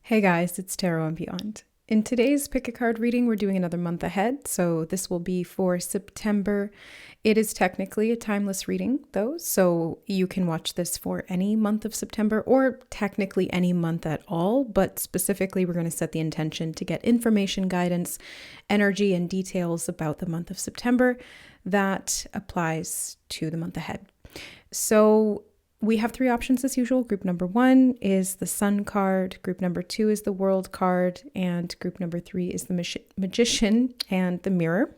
Hey guys, it's Tarot and Beyond. In today's pick a card reading, we're doing another month ahead, so this will be for September. It is technically a timeless reading though, so you can watch this for any month of September or technically any month at all, but specifically we're going to set the intention to get information, guidance, energy, and details about the month of September that applies to the month ahead. So we have three options as usual. Group number 1 is the Sun card, group number 2 is the World card, and group number 3 is the Magician and the Mirror.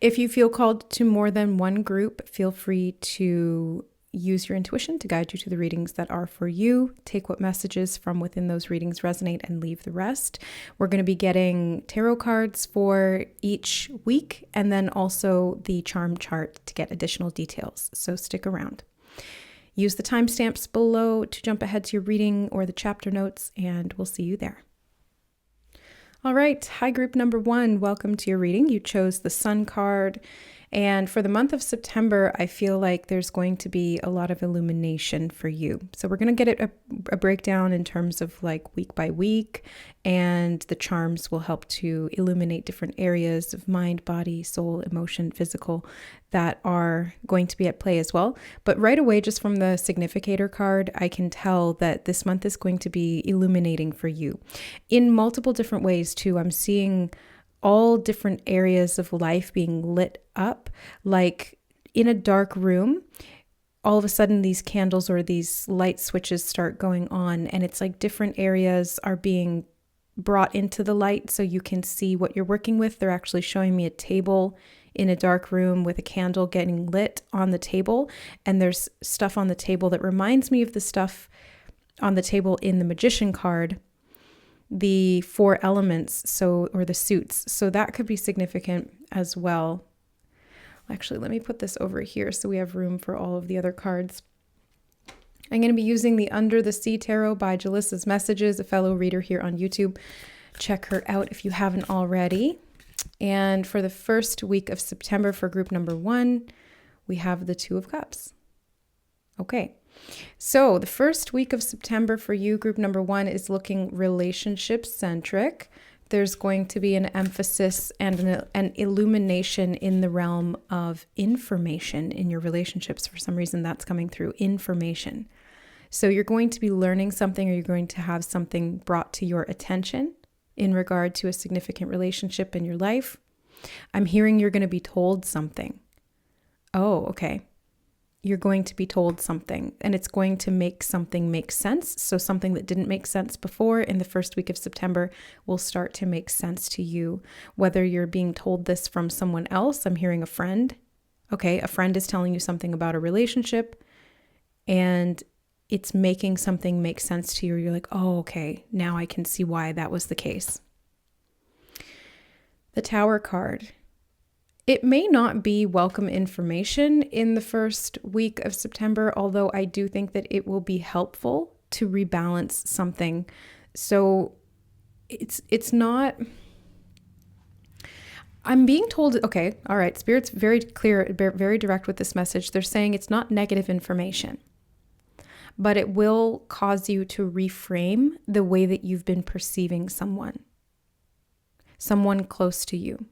If you feel called to more than one group, feel free to use your intuition to guide you to the readings that are for you. Take what messages from within those readings resonate and leave the rest. We're going to be getting tarot cards for each week and then also the charm chart to get additional details, so stick around. Use the timestamps below to jump ahead to your reading or the chapter notes, and we'll see you there. All right, hi group number 1, welcome to your reading. You chose the Sun card, and for the month of September, I feel like there's going to be a lot of illumination for you. So we're going to get a breakdown in terms of like week by week, and the charms will help to illuminate different areas of mind, body, soul, emotion, physical that are going to be at play as well. But right away, just from the significator card, I can tell that this month is going to be illuminating for you in multiple different ways too. I'm seeing all different areas of life being lit up, like in a dark room. All of a sudden these candles or these light switches start going on, and it's like different areas are being brought into the light so you can see what you're working with. They're actually showing me a table in a dark room with a candle getting lit on the table, and there's stuff on the table that reminds me of the stuff on the table in the Magician card, the 4 elements, or the suits. So that could be significant as well. Actually, let me put this over here so we have room for all of the other cards. I'm going to be using the Under the Sea Tarot by Jalissa's Messages, a fellow reader here on YouTube. Check her out if you haven't already. And for the first week of September for group number 1, we have the 2 of Cups. Okay. So the first week of September for you, group number 1, is looking relationship-centric. There's going to be an emphasis and an illumination in the realm of information in your relationships. For some reason, that's coming through, information. So you're going to be learning something, or you're going to have something brought to your attention in regard to a significant relationship in your life. I'm hearing you're going to be told something. Oh, okay. You're going to be told something, and it's going to make something make sense. So something that didn't make sense before in the first week of September will start to make sense to you. Whether you're being told this from someone else, I'm hearing a friend. Okay, a friend is telling you something about a relationship, and it's making something make sense to you. You're like, oh, okay, now I can see why that was the case. The Tower card. It may not be welcome information in the first week of September, although I do think that it will be helpful to rebalance something. So it's not, I'm being told, okay, all right, Spirit's very clear, very direct with this message. They're saying it's not negative information, but it will cause you to reframe the way that you've been perceiving someone close to you.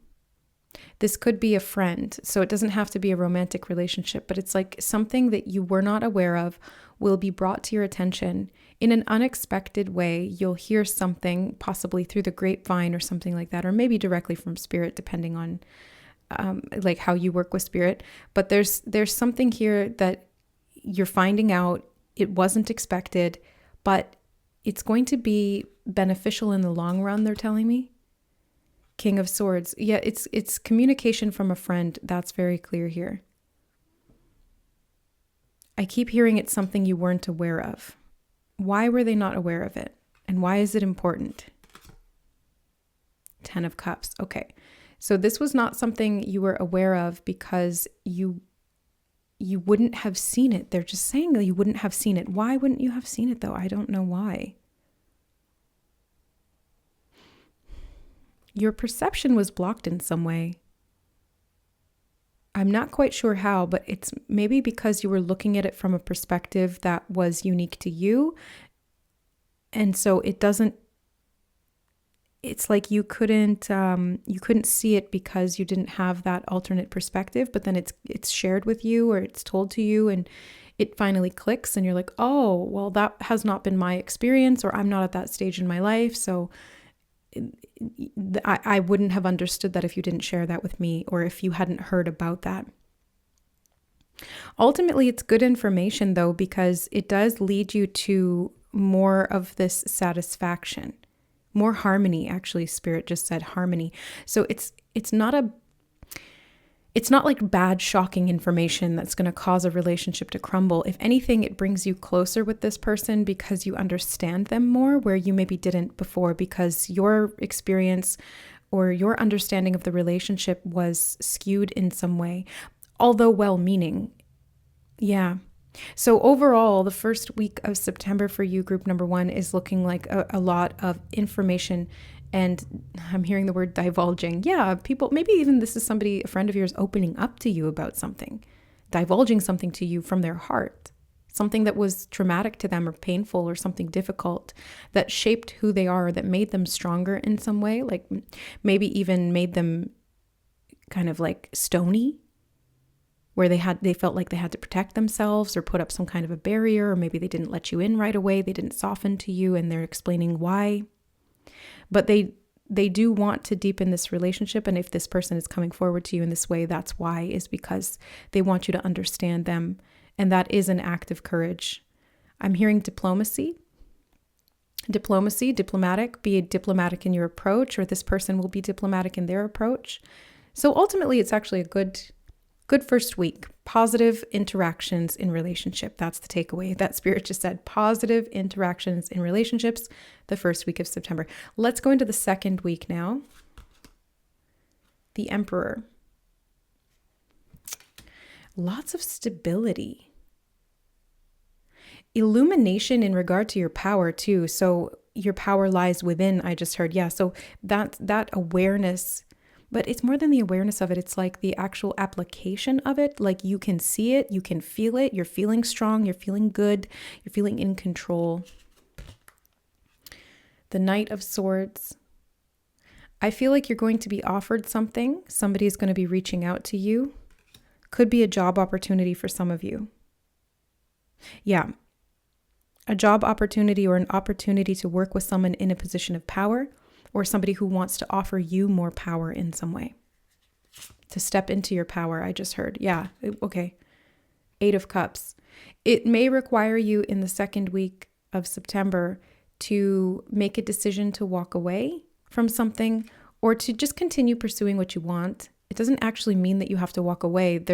This could be a friend, so it doesn't have to be a romantic relationship, but it's like something that you were not aware of will be brought to your attention in an unexpected way. You'll hear something, possibly through the grapevine or something like that, or maybe directly from Spirit, depending on like how you work with Spirit. But there's something here that you're finding out. It wasn't expected, but it's going to be beneficial in the long run, they're telling me. King of Swords. Yeah, it's communication from a friend. That's very clear here. I keep hearing it's something you weren't aware of. Why were they not aware of it? And why is it important? 10 of Cups. Okay. So this was not something you were aware of because you wouldn't have seen it. They're just saying that you wouldn't have seen it. Why wouldn't you have seen it though? I don't know why. Your perception was blocked in some way. I'm not quite sure how, but it's maybe because you were looking at it from a perspective that was unique to you. And so it's like you couldn't see it because you didn't have that alternate perspective, but then it's shared with you or it's told to you and it finally clicks and you're like, oh, well, that has not been my experience, or I'm not at that stage in my life. So I wouldn't have understood that if you didn't share that with me or if you hadn't heard about that. Ultimately, it's good information though, because it does lead you to more of this satisfaction, more harmony. Actually, Spirit just said harmony. So it's not like bad, shocking information that's going to cause a relationship to crumble. If anything, it brings you closer with this person because you understand them more where you maybe didn't before, because your experience or your understanding of the relationship was skewed in some way, although well-meaning. Yeah. So overall, the first week of September for you, group number 1, is looking like a lot of information. And I'm hearing the word divulging. Yeah, people, maybe even this is somebody, a friend of yours, opening up to you about something, divulging something to you from their heart, something that was traumatic to them or painful or something difficult that shaped who they are, that made them stronger in some way, like maybe even made them kind of like stony, where they felt like they had to protect themselves or put up some kind of a barrier, or maybe they didn't let you in right away, they didn't soften to you, and they're explaining why. But they do want to deepen this relationship. And if this person is coming forward to you in this way, that's why, is because they want you to understand them. And that is an act of courage. I'm hearing diplomacy, diplomatic, be diplomatic in your approach, or this person will be diplomatic in their approach. So ultimately, it's actually a good first week. Positive interactions in relationship. That's the takeaway. That Spirit just said, positive interactions in relationships the first week of September. Let's go into the second week now. The Emperor. Lots of stability. Illumination in regard to your power too. So your power lies within, I just heard. Yeah, so that awareness. But it's more than the awareness of it. It's like the actual application of it. Like you can see it, you can feel it. You're feeling strong, you're feeling good, you're feeling in control. The Knight of Swords. I feel like you're going to be offered something. Somebody is going to be reaching out to you. Could be a job opportunity for some of you. Yeah. A job opportunity or an opportunity to work with someone in a position of power, or somebody who wants to offer you more power in some way. To step into your power, I just heard. Yeah, okay. 8 of Cups. It may require you in the second week of September to make a decision to walk away from something or to just continue pursuing what you want. It doesn't actually mean that you have to walk away.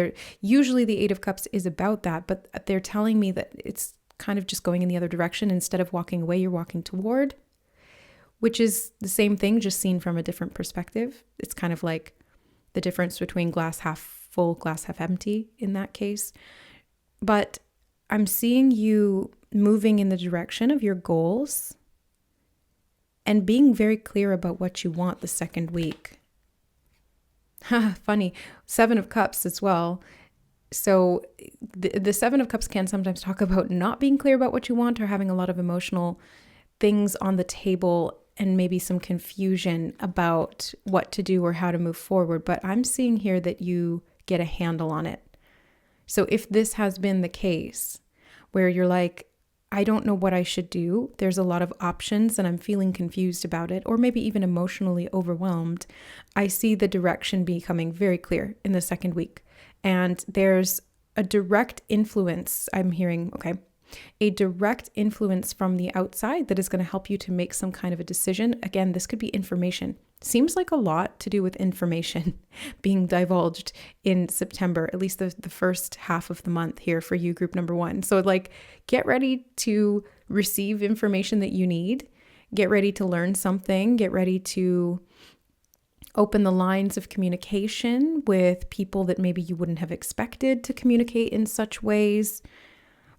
Usually the 8 of Cups is about that, but they're telling me that it's kind of just going in the other direction. Instead of walking away, you're walking toward, which is the same thing, just seen from a different perspective. It's kind of like the difference between glass half full, glass half empty in that case. But I'm seeing you moving in the direction of your goals and being very clear about what you want the second week. Funny, 7 of Cups as well. So the 7 of Cups can sometimes talk about not being clear about what you want or having a lot of emotional things on the table and maybe some confusion about what to do or how to move forward. But I'm seeing here that you get a handle on it. So if this has been the case where you're like, I don't know what I should do, there's a lot of options and I'm feeling confused about it, or maybe even emotionally overwhelmed, I see the direction becoming very clear in the second week. And there's a direct influence, I'm hearing, a direct influence from the outside that is going to help you to make some kind of a decision. Again, this could be information. Seems like a lot to do with information being divulged in September, at least the first half of the month here for you, group number 1. So like, get ready to receive information that you need. Get ready to learn something. Get ready to open the lines of communication with people that maybe you wouldn't have expected to communicate in such ways.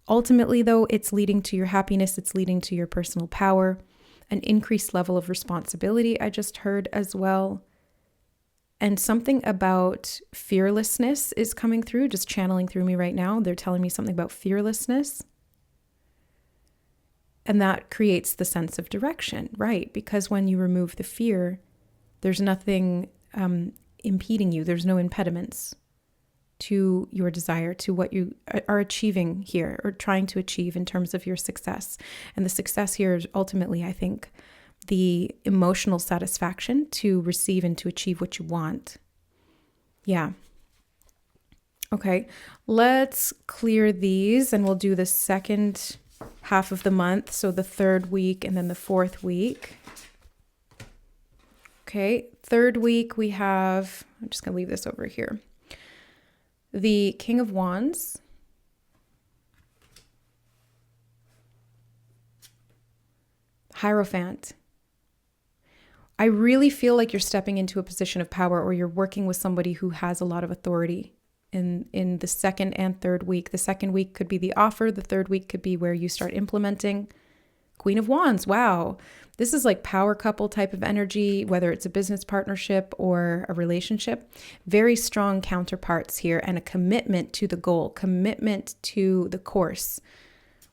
Ultimately, though, it's leading to your happiness. It's leading to your personal power, an increased level of responsibility, I just heard as well. And something about fearlessness is coming through, just channeling through me right now. They're telling me something about fearlessness. And that creates the sense of direction, right? Because when you remove the fear, there's nothing impeding you. There's no impediments to your desire, to what you are achieving here or trying to achieve in terms of your success. And the success here is ultimately, I think, the emotional satisfaction to receive and to achieve what you want. Yeah. Okay, let's clear these and we'll do the second half of the month. So the third week and then the fourth week. Okay, third week we have, I'm just going to leave this over here. The King of Wands, Hierophant. I really feel like you're stepping into a position of power, or you're working with somebody who has a lot of authority in the second and third week. The second week could be the offer. The third week could be where you start implementing. Queen of Wands. Wow. This is like power couple type of energy, whether it's a business partnership or a relationship. Very strong counterparts here, and a commitment to the goal, commitment to the course,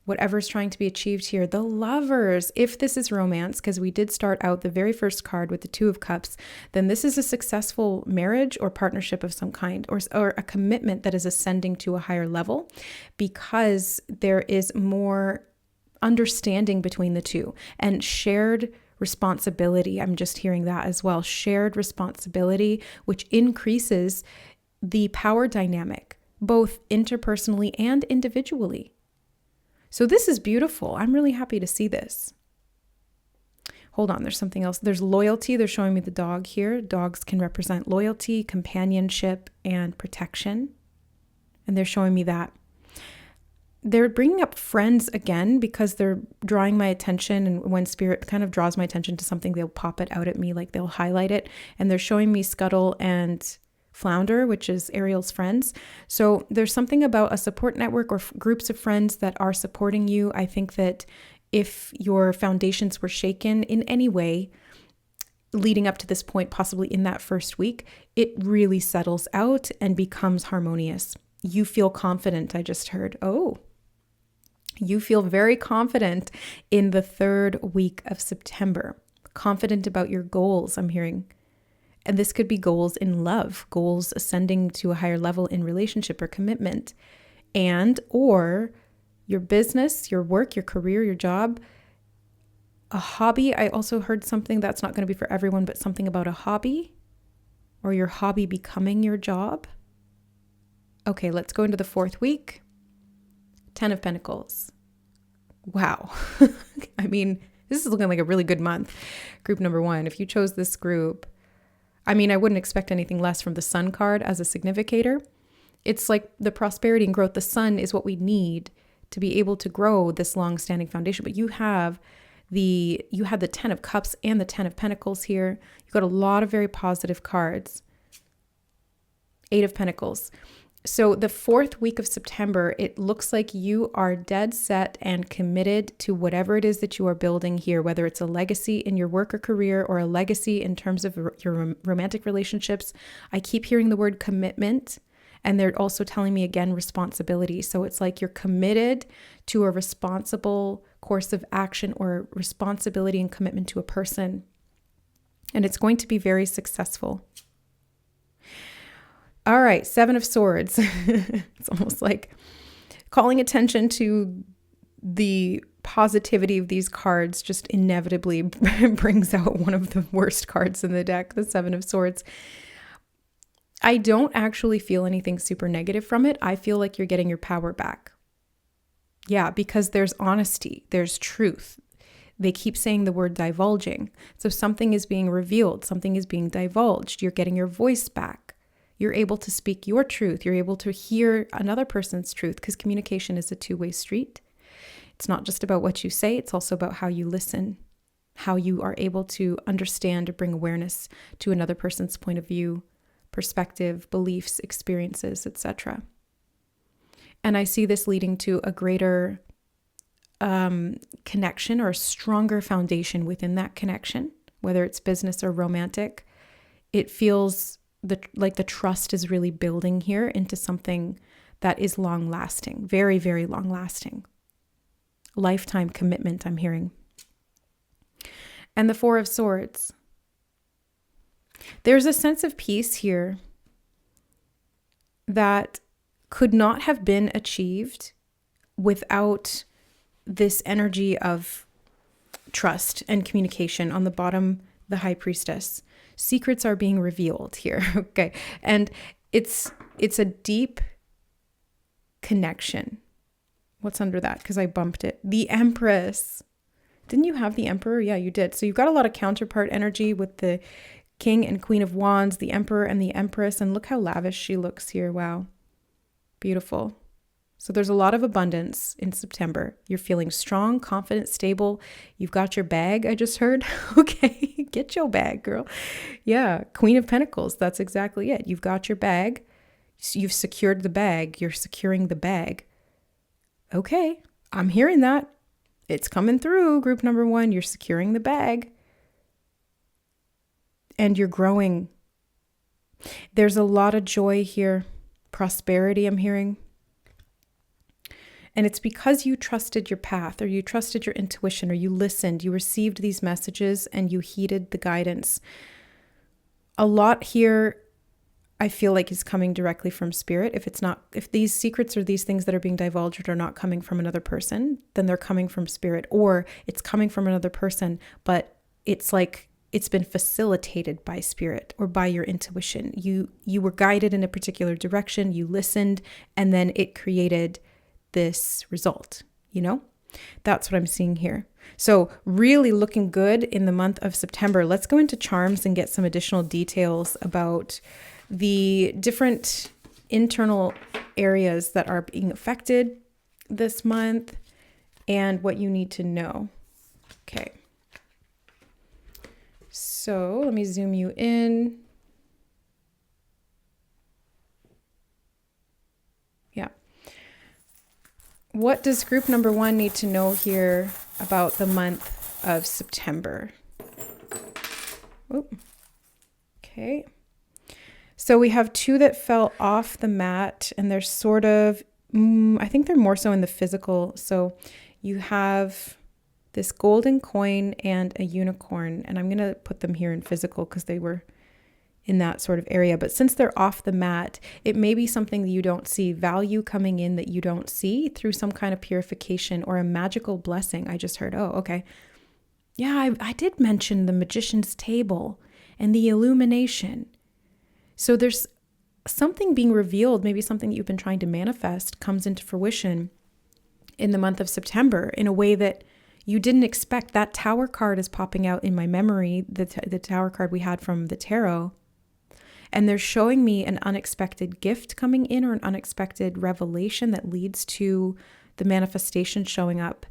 whatever's trying to be achieved here. The Lovers, if this is romance, because we did start out the very first card with the Two of Cups, then this is a successful marriage or partnership of some kind, or a commitment that is ascending to a higher level, because there is more understanding between the two and shared responsibility. I'm just hearing that as well. Shared responsibility, which increases the power dynamic, both interpersonally and individually. So this is beautiful. I'm really happy to see this. Hold on, there's something else. There's loyalty. They're showing me the dog here. Dogs can represent loyalty, companionship, and protection. And they're showing me that. They're bringing up friends again because they're drawing my attention. And when spirit kind of draws my attention to something, they'll pop it out at me, like they'll highlight it. And they're showing me Scuttle and Flounder, which is Ariel's friends. So there's something about a support network or groups of friends that are supporting you. I think that if your foundations were shaken in any way leading up to this point, possibly in that first week, it really settles out and becomes harmonious. You feel confident, I just heard. Oh, you feel very confident in the third week of September. Confident about your goals, I'm hearing. And this could be goals in love, goals ascending to a higher level in relationship or commitment, and or your business, your work, your career, your job, a hobby. I also heard something that's not going to be for everyone, but something about a hobby or your hobby becoming your job. Okay, let's go into the fourth week. 10 of Pentacles. Wow. I mean, this is looking like a really good month. Group number one, if you chose this group, I mean, I wouldn't expect anything less from the Sun card as a significator. It's like the prosperity and growth. The Sun is what we need to be able to grow this long-standing foundation. But you had the 10 of Cups and the 10 of Pentacles here. You got a lot of very positive cards. 8 of Pentacles. So the fourth week of September, it looks like you are dead set and committed to whatever it is that you are building here, whether it's a legacy in your work or career or a legacy in terms of your romantic relationships. I keep hearing the word commitment, and they're also telling me again, responsibility. So it's like you're committed to a responsible course of action or responsibility and commitment to a person. And it's going to be very successful. All right, 7 of Swords. It's almost like calling attention to the positivity of these cards just inevitably brings out one of the worst cards in the deck, the 7 of Swords. I don't actually feel anything super negative from it. I feel like you're getting your power back. Yeah, because there's honesty, there's truth. They keep saying the word divulging. So something is being revealed, something is being divulged. You're getting your voice back. You're able to speak your truth. You're able to hear another person's truth, because communication is a two-way street. It's not just about what you say. It's also about how you listen, how you are able to understand or bring awareness to another person's point of view, perspective, beliefs, experiences, etc. And I see this leading to a greater connection or a stronger foundation within that connection, whether it's business or romantic. It feels like the trust is really building here into something that is long lasting, very, very long lasting. lifetime commitment, I'm hearing. And the Four of Swords. There's a sense of peace here that could not have been achieved without this energy of trust and communication. On the bottom, the High Priestess. Secrets are being revealed here. Okay. And it's a deep connection. What's under that? Because I bumped it. The Empress. Didn't you have the Emperor? Yeah, you did. So you've got a lot of counterpart energy with the King and Queen of Wands, the Emperor and the Empress. And look how lavish she looks here. Wow. Beautiful. So there's a lot of abundance in September. You're feeling strong, confident, stable. You've got your bag, I just heard. Okay, get your bag, girl. Yeah, Queen of Pentacles. That's exactly it. You've got your bag. You've secured the bag. You're securing the bag. Okay, I'm hearing that. It's coming through, group number 1. You're securing the bag. And you're growing. There's a lot of joy here. Prosperity, I'm hearing. And it's because you trusted your path, or you trusted your intuition, or you listened, you received these messages and you heeded the guidance. A lot here, I feel like, is coming directly from spirit. If these secrets or these things that are being divulged are not coming from another person, then they're coming from spirit, or it's coming from another person, but it's like it's been facilitated by spirit or by your intuition. You were guided in a particular direction, you listened, and then it created this result, That's what I'm seeing here. So really looking good in the month of September. Let's go into charms and get some additional details about the different internal areas that are being affected this month and what you need to know. Okay. So let me zoom you in. Yeah. What does group number 1 need to know here about the month of September? Oh, okay. So we have 2 that fell off the mat, and they're sort of, I think they're more so in the physical. So you have this golden coin and a unicorn, and I'm going to put them here in physical because they were in that sort of area. But since they're off the mat, it may be something that you don't see, value coming in that you don't see through some kind of purification or a magical blessing. I just heard, oh, okay. Yeah, I did mention the magician's table and the illumination. So there's something being revealed, maybe something that you've been trying to manifest comes into fruition in the month of September in a way that you didn't expect. That Tower card is popping out in my memory, the Tower card we had from the tarot. And they're showing me an unexpected gift coming in or an unexpected revelation that leads to the manifestation showing up.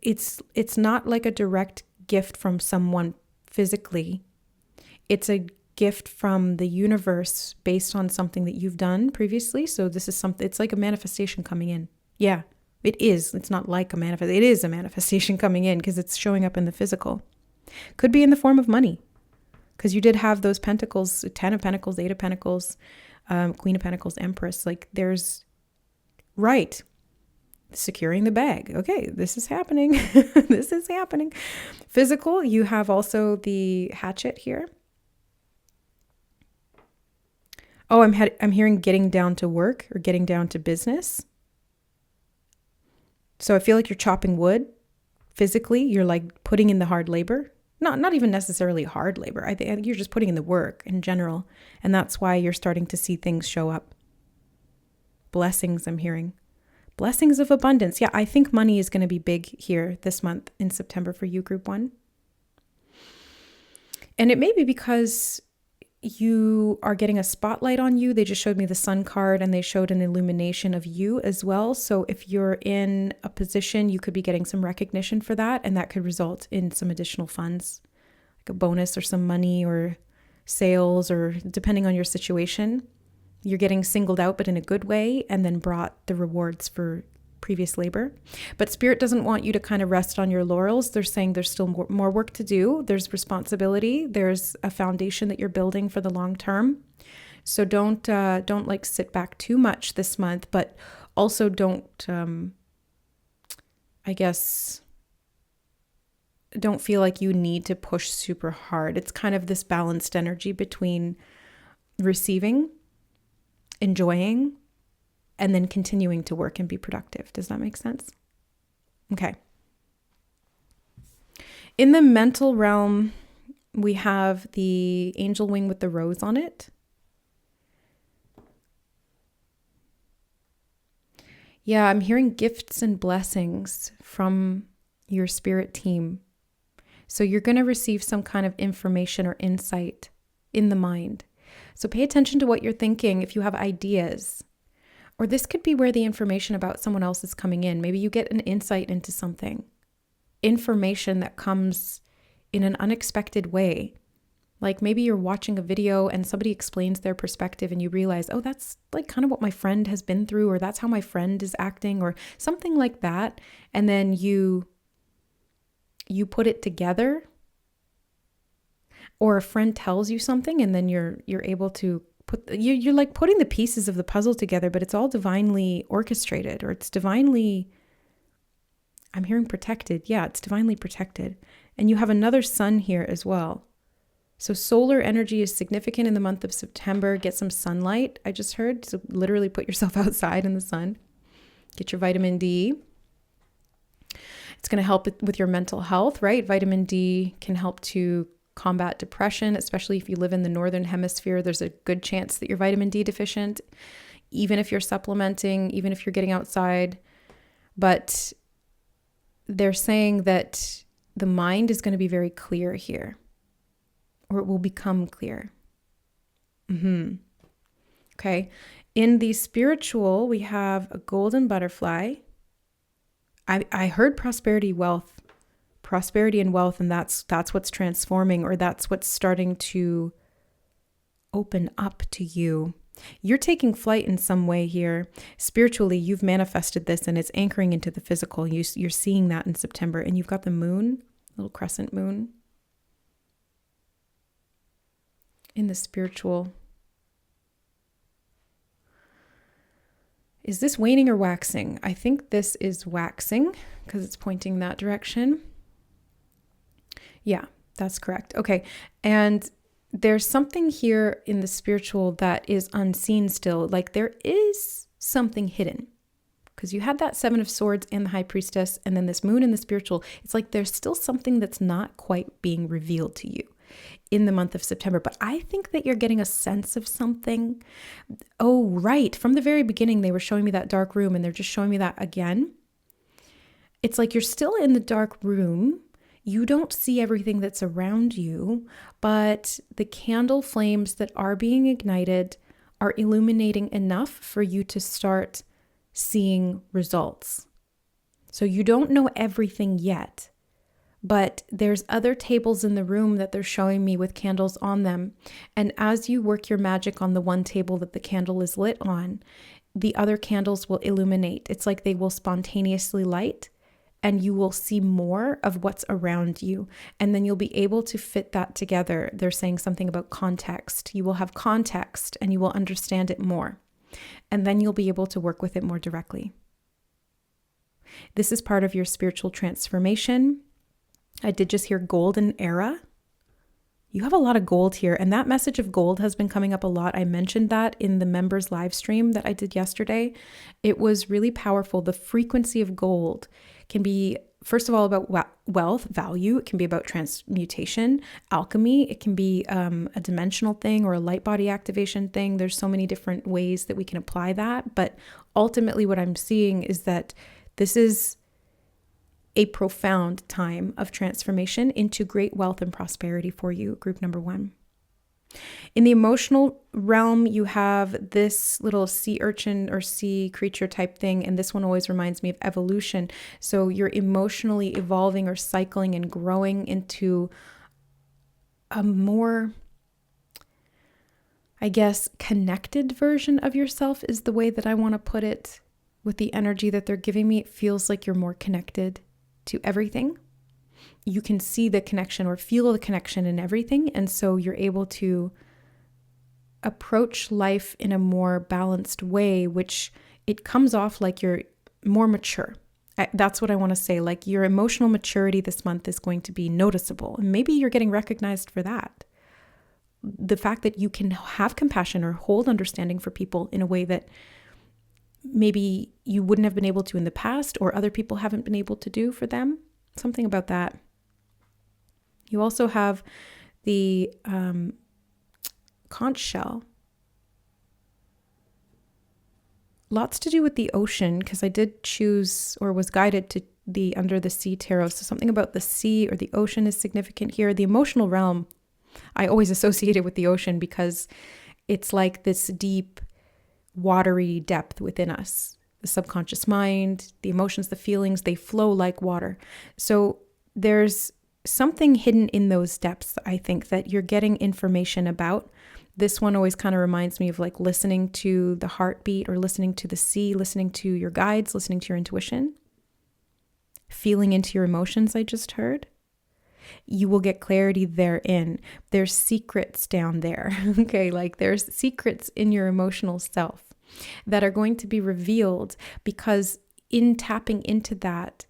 It's not like a direct gift from someone physically. It's a gift from the universe based on something that you've done previously. So this is something, it's like a manifestation coming in. Yeah, it is. It's not like a manifestation. It is a manifestation coming in because it's showing up in the physical. Could be in the form of money. Because you did have those pentacles, 10 of Pentacles, 8 of Pentacles, Queen of Pentacles, Empress. Like there's, right, securing the bag. Okay, this is happening. This is happening. Physical, you have also the hatchet here. Oh, I'm hearing getting down to work or getting down to business. So I feel like you're chopping wood. Physically, you're like putting in the hard labor. Not even necessarily hard labor. I think you're just putting in the work in general. And that's why you're starting to see things show up. Blessings, I'm hearing. Blessings of abundance. Yeah, I think money is going to be big here this month in September for you, Group 1. And it may be because you are getting a spotlight on you. They just showed me the Sun card and they showed an illumination of you as well. So if you're in a position, you could be getting some recognition for that, and that could result in some additional funds, like a bonus or some money or sales, or depending on your situation. You're getting singled out, but in a good way, and then brought the rewards for previous labor. But Spirit doesn't want you to kind of rest on your laurels. They're saying there's still more work to do. There's responsibility. There's a foundation that you're building for the long term. So don't like sit back too much this month, but also don't I guess, don't feel like you need to push super hard. It's kind of this balanced energy between receiving, enjoying, and then continuing to work and be productive. Does that make sense? Okay. In the mental realm, we have the angel wing with the rose on it. Yeah, I'm hearing gifts and blessings from your spirit team. So you're going to receive some kind of information or insight in the mind. So pay attention to what you're thinking if you have ideas. Or this could be where the information about someone else is coming in. Maybe you get an insight into something. Information that comes in an unexpected way. Like maybe you're watching a video and somebody explains their perspective and you realize, oh, that's like kind of what my friend has been through, or that's how my friend is acting, or something like that. And then you put it together, or a friend tells you something and then you're able to you're like putting the pieces of the puzzle together, but it's all divinely orchestrated, or it's divinely, I'm hearing protected. Yeah, it's divinely protected. And you have another sun here as well. So solar energy is significant in the month of September. Get some sunlight, I just heard. So literally put yourself outside in the sun. Get your vitamin D. It's going to help with your mental health, right? Vitamin D can help to combat depression, especially if you live in the northern hemisphere. There's a good chance that you're vitamin D deficient, even if you're supplementing, even if you're getting outside. But they're saying that the mind is going to be very clear here, or it will become clear. Okay. In the spiritual, we have a golden butterfly. I heard prosperity and wealth, and that's what's transforming, or that's what's starting to open up to you. You're taking flight in some way here. Spiritually, you've manifested this and it's anchoring into the physical. You're seeing that in September, and you've got the moon, little crescent moon. In the spiritual. Is this waning or waxing? I think this is waxing because it's pointing that direction. Yeah, that's correct. Okay. And there's something here in the spiritual that is unseen still. Like there is something hidden, because you had that Seven of Swords and the High Priestess, and then this moon in the spiritual. It's like there's still something that's not quite being revealed to you in the month of September. But I think that you're getting a sense of something. Oh, right. From the very beginning, they were showing me that dark room, and they're just showing me that again. It's like you're still in the dark room. You don't see everything that's around you, but the candle flames that are being ignited are illuminating enough for you to start seeing results. So you don't know everything yet, but there's other tables in the room that they're showing me with candles on them. And as you work your magic on the one table that the candle is lit on, the other candles will illuminate. It's like they will spontaneously light, and you will see more of what's around you. And then you'll be able to fit that together. They're saying something about context. You will have context and you will understand it more. And then you'll be able to work with it more directly. This is part of your spiritual transformation. I did just hear golden era. You have a lot of gold here, and that message of gold has been coming up a lot. I mentioned that in the members live stream that I did yesterday. It was really powerful. The frequency of gold can be, first of all, about wealth, value. It can be about transmutation, alchemy. It can be a dimensional thing or a light body activation thing. There's so many different ways that we can apply that. But ultimately what I'm seeing is that this is a profound time of transformation into great wealth and prosperity for you, group number one. In the emotional realm, you have this little sea urchin or sea creature type thing, and this one always reminds me of evolution. So you're emotionally evolving or cycling and growing into a more, I guess, connected version of yourself is the way that I want to put it. With the energy that they're giving me, it feels like you're more connected to everything. You can see the connection or feel the connection in everything. And so you're able to approach life in a more balanced way, which it comes off like you're more mature. That's what I want to say. Like, your emotional maturity this month is going to be noticeable. And maybe you're getting recognized for that. The fact that you can have compassion or hold understanding for people in a way that maybe you wouldn't have been able to in the past, or other people haven't been able to do for them. Something about that. You also have the conch shell. Lots to do with the ocean, because I did choose or was guided to the Under the Sea Tarot. So something about the sea or the ocean is significant here. The emotional realm, I always associate it with the ocean because it's like this deep, watery depth within us. The subconscious mind, the emotions, the feelings, they flow like water. So there's something hidden in those depths, I think, that you're getting information about. This one always kind of reminds me of like listening to the heartbeat, or listening to the sea, listening to your guides, listening to your intuition, feeling into your emotions, I just heard. You will get clarity therein. There's secrets down there, okay? Like, there's secrets in your emotional self that are going to be revealed, because in tapping into that,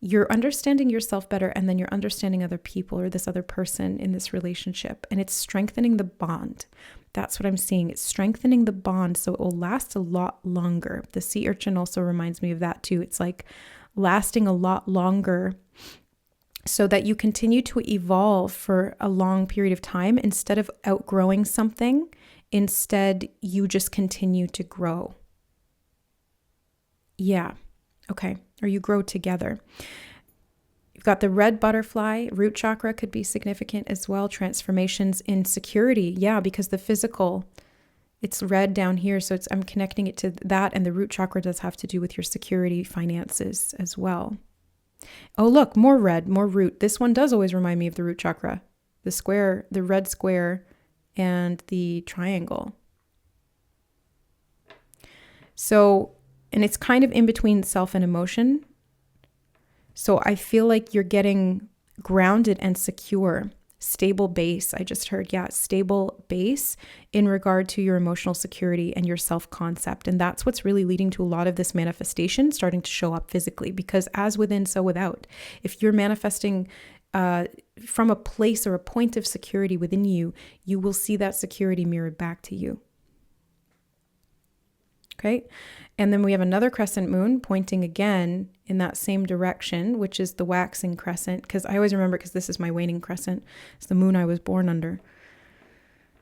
you're understanding yourself better, and then you're understanding other people or this other person in this relationship, and it's strengthening the bond. That's what I'm seeing. It's strengthening the bond so it will last a lot longer. The sea urchin also reminds me of that too. It's like lasting a lot longer, so that you continue to evolve for a long period of time instead of outgrowing something. Instead, you just continue to grow. Yeah. Okay. Or you grow together. You've got the red butterfly. Root chakra could be significant as well. Transformations in security. Yeah, because the physical, it's red down here. So I'm connecting it to that. And the root chakra does have to do with your security, finances as well. Oh, look, more red, more root. This one does always remind me of the root chakra. The square, the red square, and the triangle. So, and it's kind of in between self and emotion. So I feel like you're getting grounded and secure. Stable base, I just heard. Yeah, stable base in regard to your emotional security and your self-concept. And that's what's really leading to a lot of this manifestation starting to show up physically, because as within, so without. If you're manifesting from a place or a point of security within you, you will see that security mirrored back to you. Okay. And then we have another crescent moon pointing again in that same direction, which is the waxing crescent. Because I always remember, because this is my waning crescent. It's the moon I was born under.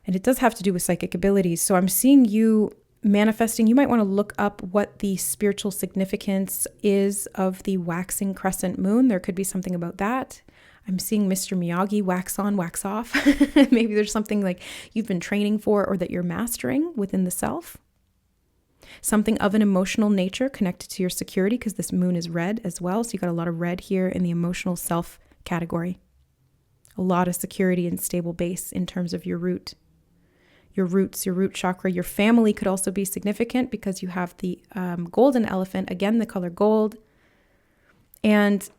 And it does have to do with psychic abilities. So I'm seeing you manifesting. You might want to look up what the spiritual significance is of the waxing crescent moon. There could be something about that. I'm seeing Mr. Miyagi, wax on, wax off. Maybe there's something like you've been training for, or that you're mastering within the self. Something of an emotional nature connected to your security, because this moon is red as well. So you got a lot of red here in the emotional self category. A lot of security and stable base in terms of your root. Your roots, your root chakra. Your family could also be significant, because you have the golden elephant, again, the color gold. And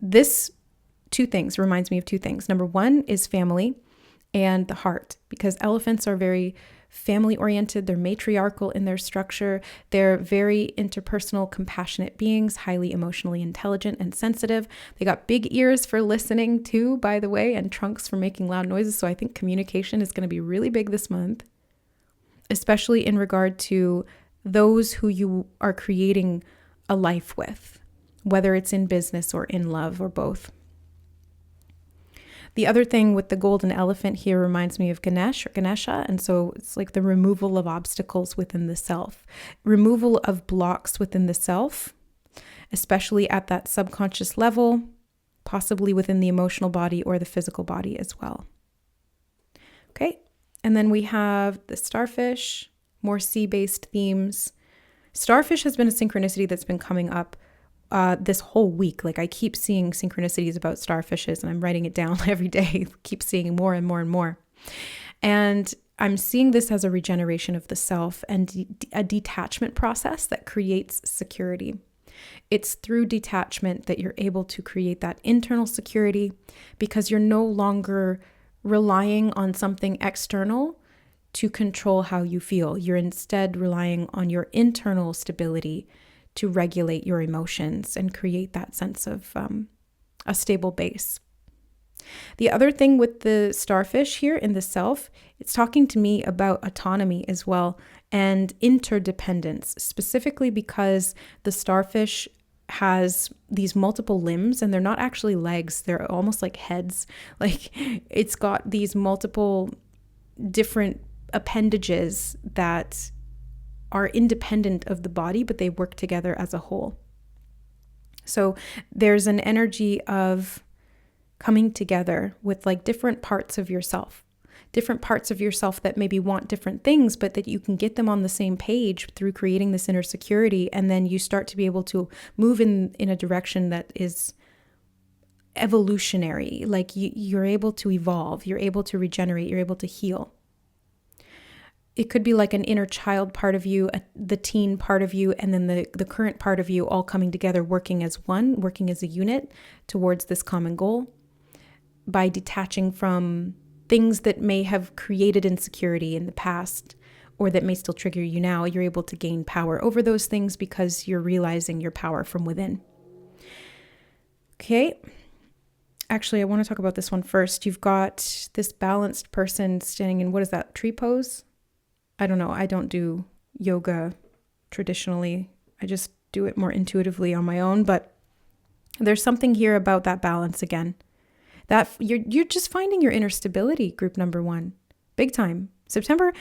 this two things reminds me of two things. Number one is family and the heart, because elephants are very family oriented. They're matriarchal in their structure. They're very interpersonal, compassionate beings, highly emotionally intelligent and sensitive. They got big ears for listening too, by the way, and trunks for making loud noises. So I think communication is going to be really big this month, especially in regard to those who you are creating a life with, whether it's in business or in love or both. The other thing with the golden elephant here reminds me of Ganesh or Ganesha. And so it's like the removal of obstacles within the self, removal of blocks within the self, especially at that subconscious level, possibly within the emotional body or the physical body as well. Okay. And then we have the starfish, more sea-based themes. Starfish has been a synchronicity that's been coming up this whole week. Like, I keep seeing synchronicities about starfishes, and I'm writing it down every day. Keep seeing more and more and more. And I'm seeing this as a regeneration of the self and a detachment process that creates security. It's through detachment that you're able to create that internal security, because you're no longer relying on something external to control how you feel. You're instead relying on your internal stability to regulate your emotions and create that sense of a stable base. The other thing with the starfish here in the self, it's talking to me about autonomy as well and interdependence, specifically because the starfish has these multiple limbs and they're not actually legs. They're almost like heads. Like it's got these multiple different appendages that are independent of the body, but they work together as a whole. So there's an energy of coming together with like different parts of yourself that maybe want different things, but that you can get them on the same page through creating this inner security. And then you start to be able to move in a direction that is evolutionary. Like you're able to evolve, you're able to regenerate, you're able to heal. It could be like an inner child part of you, the teen part of you, and then the current part of you all coming together, working as one, working as a unit towards this common goal by detaching from things that may have created insecurity in the past or that may still trigger you now. You're able to gain power over those things because you're realizing your power from within. Okay. Actually, I want to talk about this one first. You've got this balanced person standing in, what is that, tree pose? I don't know. I don't do yoga traditionally. I just do it more intuitively on my own. But there's something here about that balance again. That you're just finding your inner stability, group number 1. Big time. September,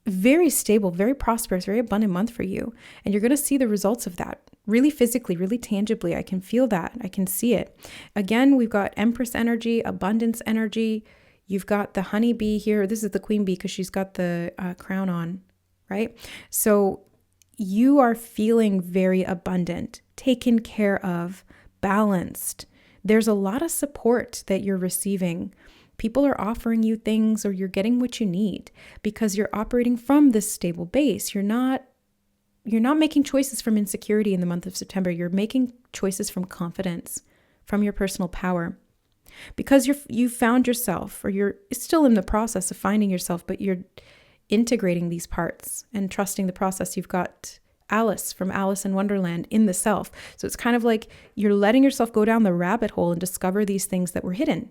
very stable, very prosperous, very abundant month for you. And you're going to see the results of that really physically, really tangibly. I can feel that. I can see it. Again, we've got Empress energy, abundance energy. You've got the honeybee here. This is the queen bee because she's got the crown on, right? So you are feeling very abundant, taken care of, balanced. There's a lot of support that you're receiving. People are offering you things or you're getting what you need because you're operating from this stable base. You're not making choices from insecurity in the month of September. You're making choices from confidence, from your personal power. Because you've found yourself, or you're still in the process of finding yourself, but you're integrating these parts and trusting the process. You've got Alice from Alice in Wonderland in the self. So it's kind of like you're letting yourself go down the rabbit hole and discover these things that were hidden.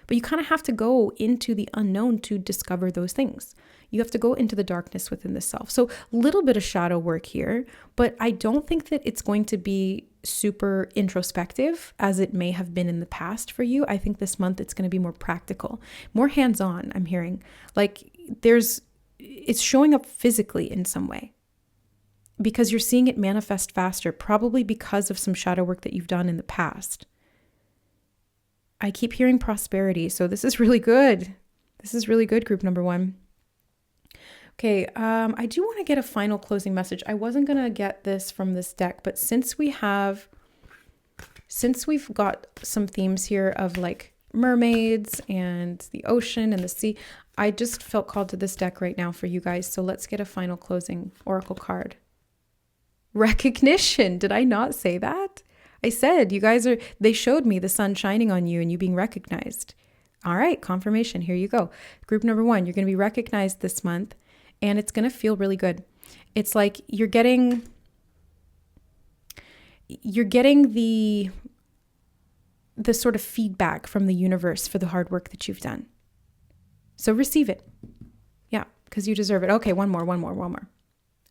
But you kind of have to go into the unknown to discover those things. You have to go into the darkness within the self. So a little bit of shadow work here, but I don't think that it's going to be super introspective as it may have been in the past for you. I think this month it's going to be more practical, more hands-on, I'm hearing. Like it's showing up physically in some way because you're seeing it manifest faster, probably because of some shadow work that you've done in the past. I keep hearing prosperity. So this is really good. This is really good, group number 1. Okay, I do want to get a final closing message. I wasn't going to get this from this deck, but since we've got some themes here of like mermaids and the ocean and the sea, I just felt called to this deck right now for you guys. So let's get a final closing oracle card. Recognition. Did I not say that? I said, they showed me the sun shining on you and you being recognized. All right, confirmation. Here you go. Group number 1, you're going to be recognized this month and it's going to feel really good. It's like you're getting the sort of feedback from the universe for the hard work that you've done. So receive it. Yeah, because you deserve it. Okay, one more.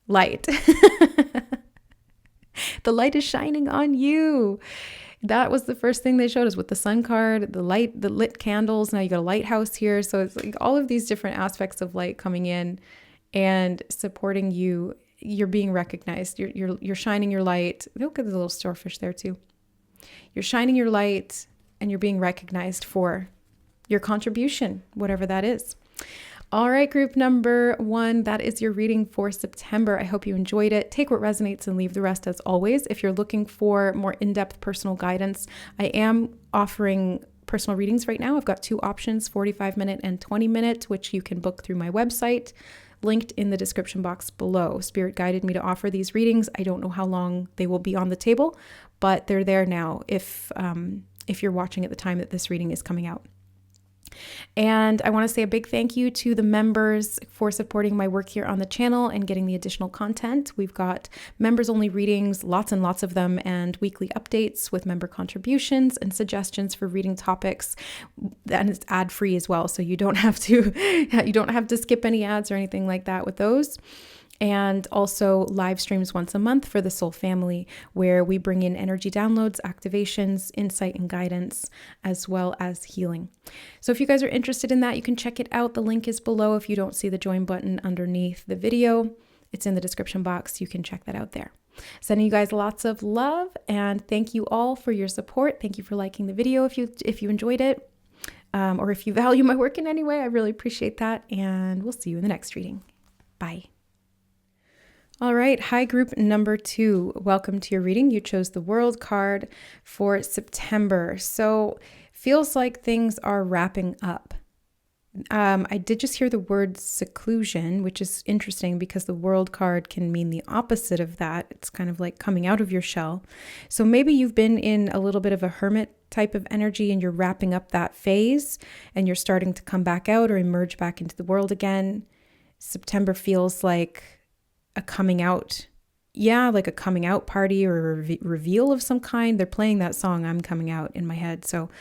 Light. The light is shining on you. That was the first thing they showed us with the sun card, the lit candles. Now you got a lighthouse here. So it's like all of these different aspects of light coming in and supporting you. You're being recognized. You're shining your light. Look at the little starfish there too. You're shining your light and you're being recognized for your contribution, whatever that is. All right, group number 1, that is your reading for September. I hope you enjoyed it. Take what resonates and leave the rest as always. If you're looking for more in-depth personal guidance, I am offering personal readings right now. I've got 2 options, 45-minute and 20-minute, which you can book through my website, linked in the description box below. Spirit guided me to offer these readings. I don't know how long they will be on the table, but they're there now if you're watching at the time that this reading is coming out. And I want to say a big thank you to the members for supporting my work here on the channel and getting the additional content. We've got members only readings, lots and lots of them, and weekly updates with member contributions and suggestions for reading topics. And it's ad free as well, so you don't have to skip any ads or anything like that with those. And also live streams once a month for the Soul family, where we bring in energy downloads, activations, insight, and guidance, as well as healing. So if you guys are interested in that, you can check it out. The link is below. If you don't see the join button underneath the video, it's in the description box. You can check that out there. Sending you guys lots of love, and thank you all for your support. Thank you for liking the video if you enjoyed it, or if you value my work in any way. I really appreciate that, and we'll see you in the next reading. Bye. All right. Hi, group number 2. Welcome to your reading. You chose the World card for September. So feels like things are wrapping up. I did just hear the word seclusion, which is interesting because the World card can mean the opposite of that. It's kind of like coming out of your shell. So maybe you've been in a little bit of a hermit type of energy and you're wrapping up that phase and you're starting to come back out or emerge back into the world again. September feels like a coming out, like a coming out party or a reveal of some kind. They're playing that song, I'm Coming Out, in my head. So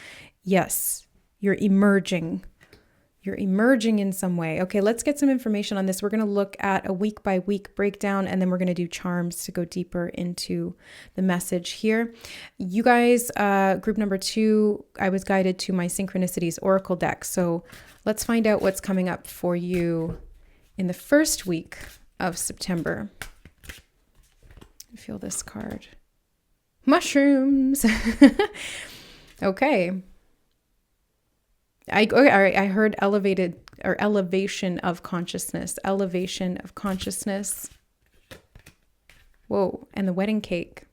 yes, you're emerging in some way. Okay, let's get some information on this. We're going to look at a week by week breakdown, and then we're going to do charms to go deeper into the message here. You guys, group number 2, I was guided to my Synchronicities Oracle deck. So let's find out what's coming up for you in the first week of September. I feel this card. Mushrooms. Okay. All right. I heard elevated or elevation of consciousness. Elevation of consciousness. Whoa. And the wedding cake.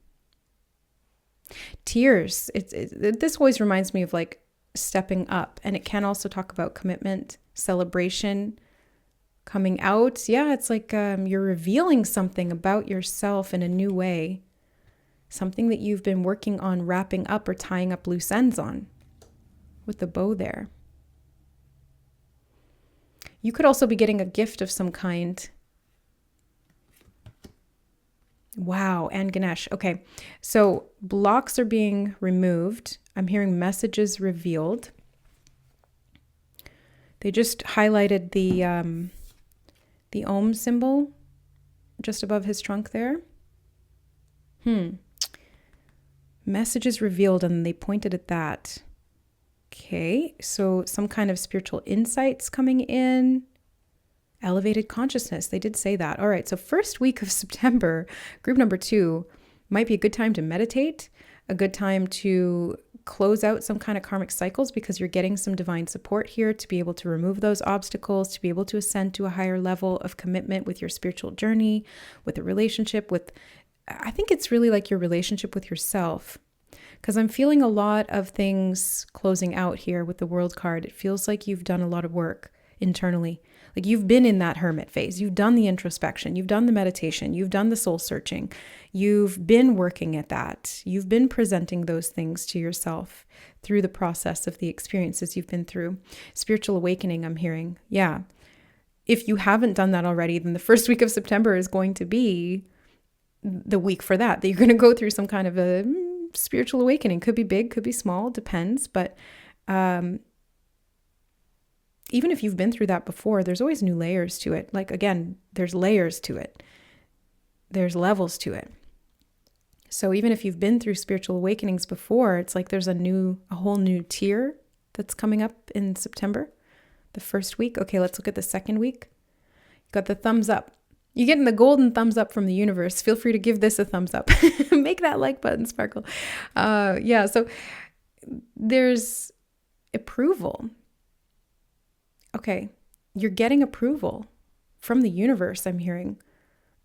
Tears. This always reminds me of like stepping up. And it can also talk about commitment, celebration, coming out. Yeah, it's like you're revealing something about yourself in a new way. Something that you've been working on wrapping up or tying up loose ends on with the bow there. You could also be getting a gift of some kind. Wow, and Ganesh. Okay, so blocks are being removed. I'm hearing messages revealed. They just highlighted the Om symbol just above his trunk there. Messages revealed, and they pointed at that. Okay, so some kind of spiritual insights coming in. Elevated consciousness. They did say that. All right, so first week of September, group number 2, might be a good time to meditate, a good time to close out some kind of karmic cycles because you're getting some divine support here to be able to remove those obstacles, to be able to ascend to a higher level of commitment with your spiritual journey, with a relationship I think it's really like your relationship with yourself, because I'm feeling a lot of things closing out here with the World card. It feels like you've done a lot of work internally. Like you've been in that hermit phase. You've done the introspection. You've done the meditation. You've done the soul searching. You've been working at that. You've been presenting those things to yourself through the process of the experiences you've been through. Spiritual awakening, I'm hearing. Yeah. If you haven't done that already, then the first week of September is going to be the week for that you're going to go through some kind of a spiritual awakening. Could be big, could be small, depends. But even if you've been through that before, there's always new layers to it. Like, again, there's layers to it. There's levels to it. So even if you've been through spiritual awakenings before, it's like there's a whole new tier that's coming up in September, the first week. Okay, let's look at the second week. You got the thumbs up. You're getting the golden thumbs up from the universe. Feel free to give this a thumbs up. Make that like button sparkle. So there's approval. Okay, you're getting approval from the universe, I'm hearing.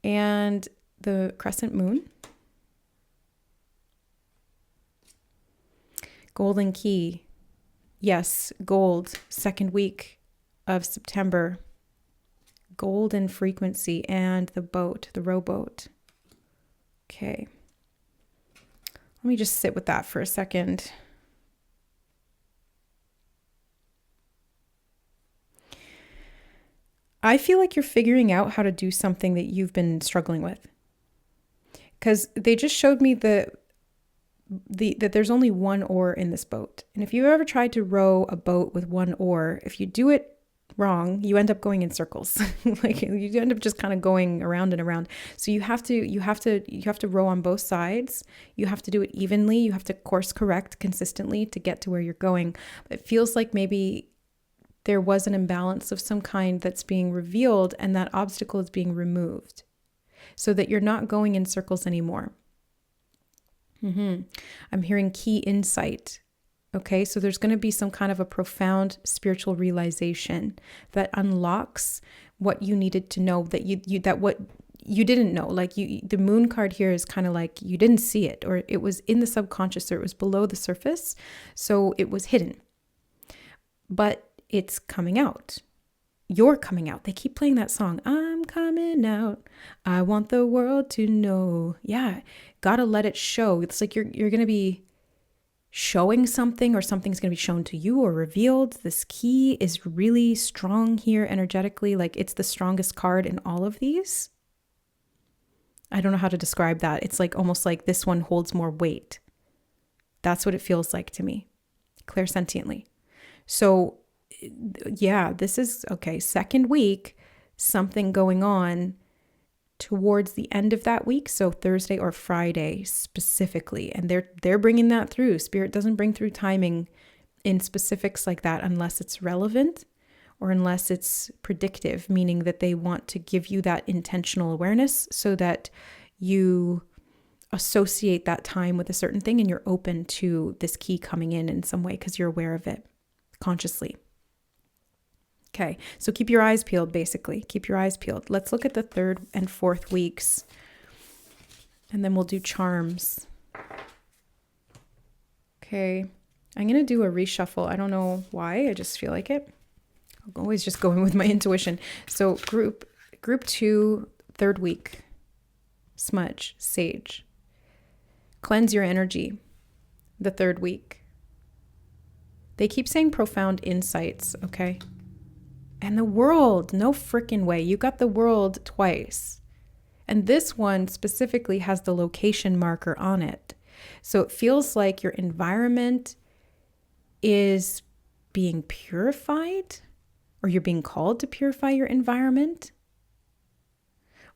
And the crescent moon. Golden key. Yes, gold, second week of September. Golden frequency and the boat, the rowboat. Okay. Let me just sit with that for a second. I feel like you're figuring out how to do something that you've been struggling with. Because they just showed me that there's only one oar in this boat. And if you've ever tried to row a boat with one oar, if you do it wrong, you end up going in circles. Like you end up just kind of going around and around. So you have to row on both sides. You have to do it evenly. You have to course correct consistently to get to where you're going. It feels like maybe there was an imbalance of some kind that's being revealed, and that obstacle is being removed so that you're not going in circles anymore. I'm hearing key insight. Okay, so there's going to be some kind of a profound spiritual realization that unlocks what you needed to know, that what you didn't know. Like the moon card here is kind of like you didn't see it, or it was in the subconscious, or it was below the surface, so it was hidden. But it's coming out. You're coming out. They keep playing that song. I'm coming out. I want the world to know. Yeah, gotta let it show. It's like you're going to be showing something, or something's going to be shown to you or revealed. This key is really strong here energetically. Like it's the strongest card in all of these. I don't know how to describe that. It's like almost like this one holds more weight. That's what it feels like to me, clairsentiently. So yeah, this is okay. Second week, something going on towards the end of that week, so Thursday or Friday specifically, and they're bringing that through. Spirit doesn't bring through timing in specifics like that unless it's relevant or unless it's predictive, meaning that they want to give you that intentional awareness so that you associate that time with a certain thing and you're open to this key coming in some way because you're aware of it consciously. Okay, so keep your eyes peeled, basically. Keep your eyes peeled. Let's look at the 3rd and 4th weeks, and then we'll do charms. Okay, I'm going to do a reshuffle. I don't know why. I just feel like it. I'm always just going with my intuition. So group 2, 3rd week, smudge, sage. Cleanse your energy, the 3rd week. They keep saying profound insights, okay? And the world, no frickin' way. You got the world twice. And this one specifically has the location marker on it. So it feels like your environment is being purified, or you're being called to purify your environment,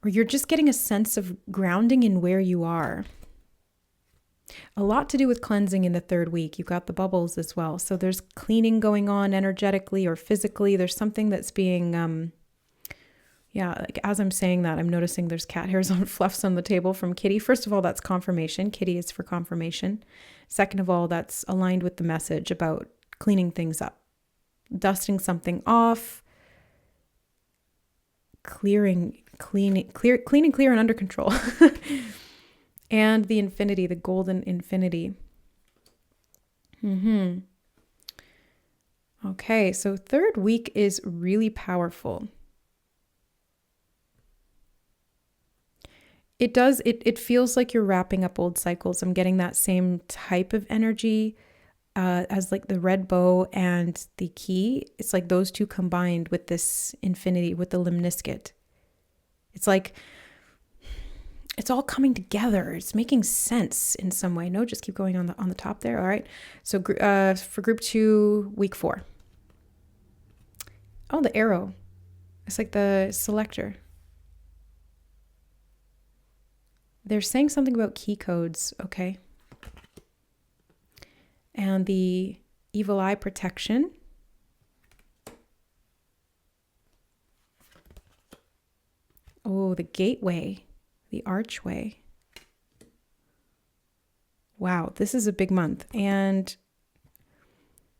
or you're just getting a sense of grounding in where you are. A lot to do with cleansing in the 3rd week. You've got the bubbles as well. So there's cleaning going on energetically or physically. There's something that's being, like as I'm saying that, I'm noticing there's cat hairs on fluffs on the table from Kitty. First of all, that's confirmation. Kitty is for confirmation. Second of all, that's aligned with the message about cleaning things up, dusting something off, clear, and under control. And the infinity, the golden infinity. Okay, so 3rd week is really powerful. It feels like you're wrapping up old cycles. I'm getting that same type of energy as like the red bow and the key. It's like those two combined with this infinity, with the limniscate. It's like it's all coming together. It's making sense in some way. No, just keep going on the top there. All right. So for group 2, week 4. Oh, the arrow. It's like the selector. They're saying something about key codes, okay? And the evil eye protection. Oh, the gateway. The archway. Wow, this is a big month. And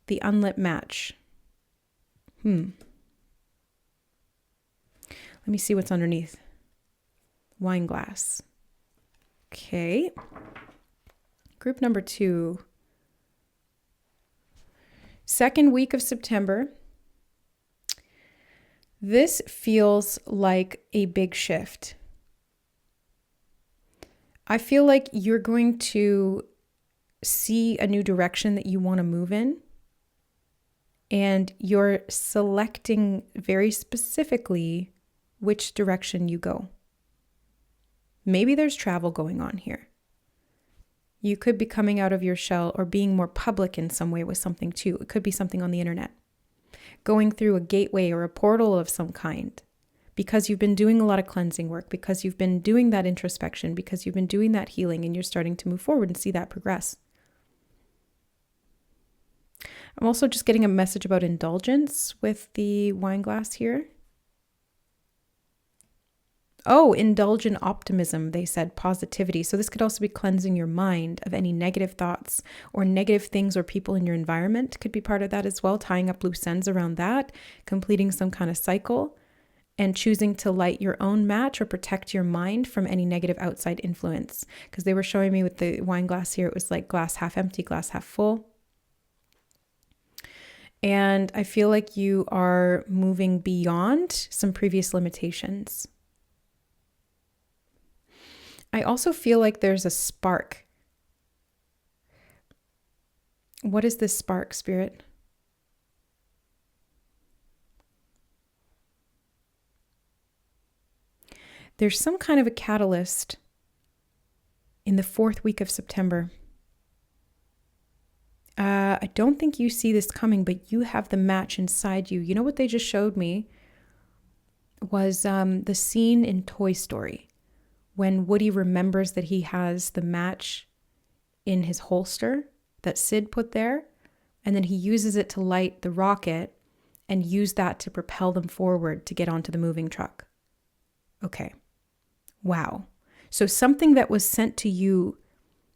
the unlit match. Let me see what's underneath. Wine glass. Okay. Group number 2. 2nd week of September. This feels like a big shift. I feel like you're going to see a new direction that you want to move in And you're selecting very specifically which direction you go. Maybe there's travel going on here. You could be coming out of your shell or being more public in some way with something too. It could be something on the internet. Going through a gateway or a portal of some kind, because you've been doing a lot of cleansing work, because you've been doing that introspection, because you've been doing that healing, and you're starting to move forward and see that progress. I'm also just getting a message about indulgence with the wine glass here. Oh, indulgent optimism, they said, positivity. So this could also be cleansing your mind of any negative thoughts or negative things or people in your environment could be part of that as well, tying up loose ends around that, completing some kind of cycle, and choosing to light your own match or protect your mind from any negative outside influence. Because they were showing me with the wine glass here, it was like glass half empty, glass half full. And I feel like you are moving beyond some previous limitations. I also feel like there's a spark. What is this spark, Spirit? There's some kind of a catalyst in the 4th week of September. I don't think you see this coming, but you have the match inside you. You know what they just showed me was the scene in Toy Story when Woody remembers that he has the match in his holster that Sid put there, and then he uses it to light the rocket and use that to propel them forward to get onto the moving truck. Okay. Wow. So something that was sent to you,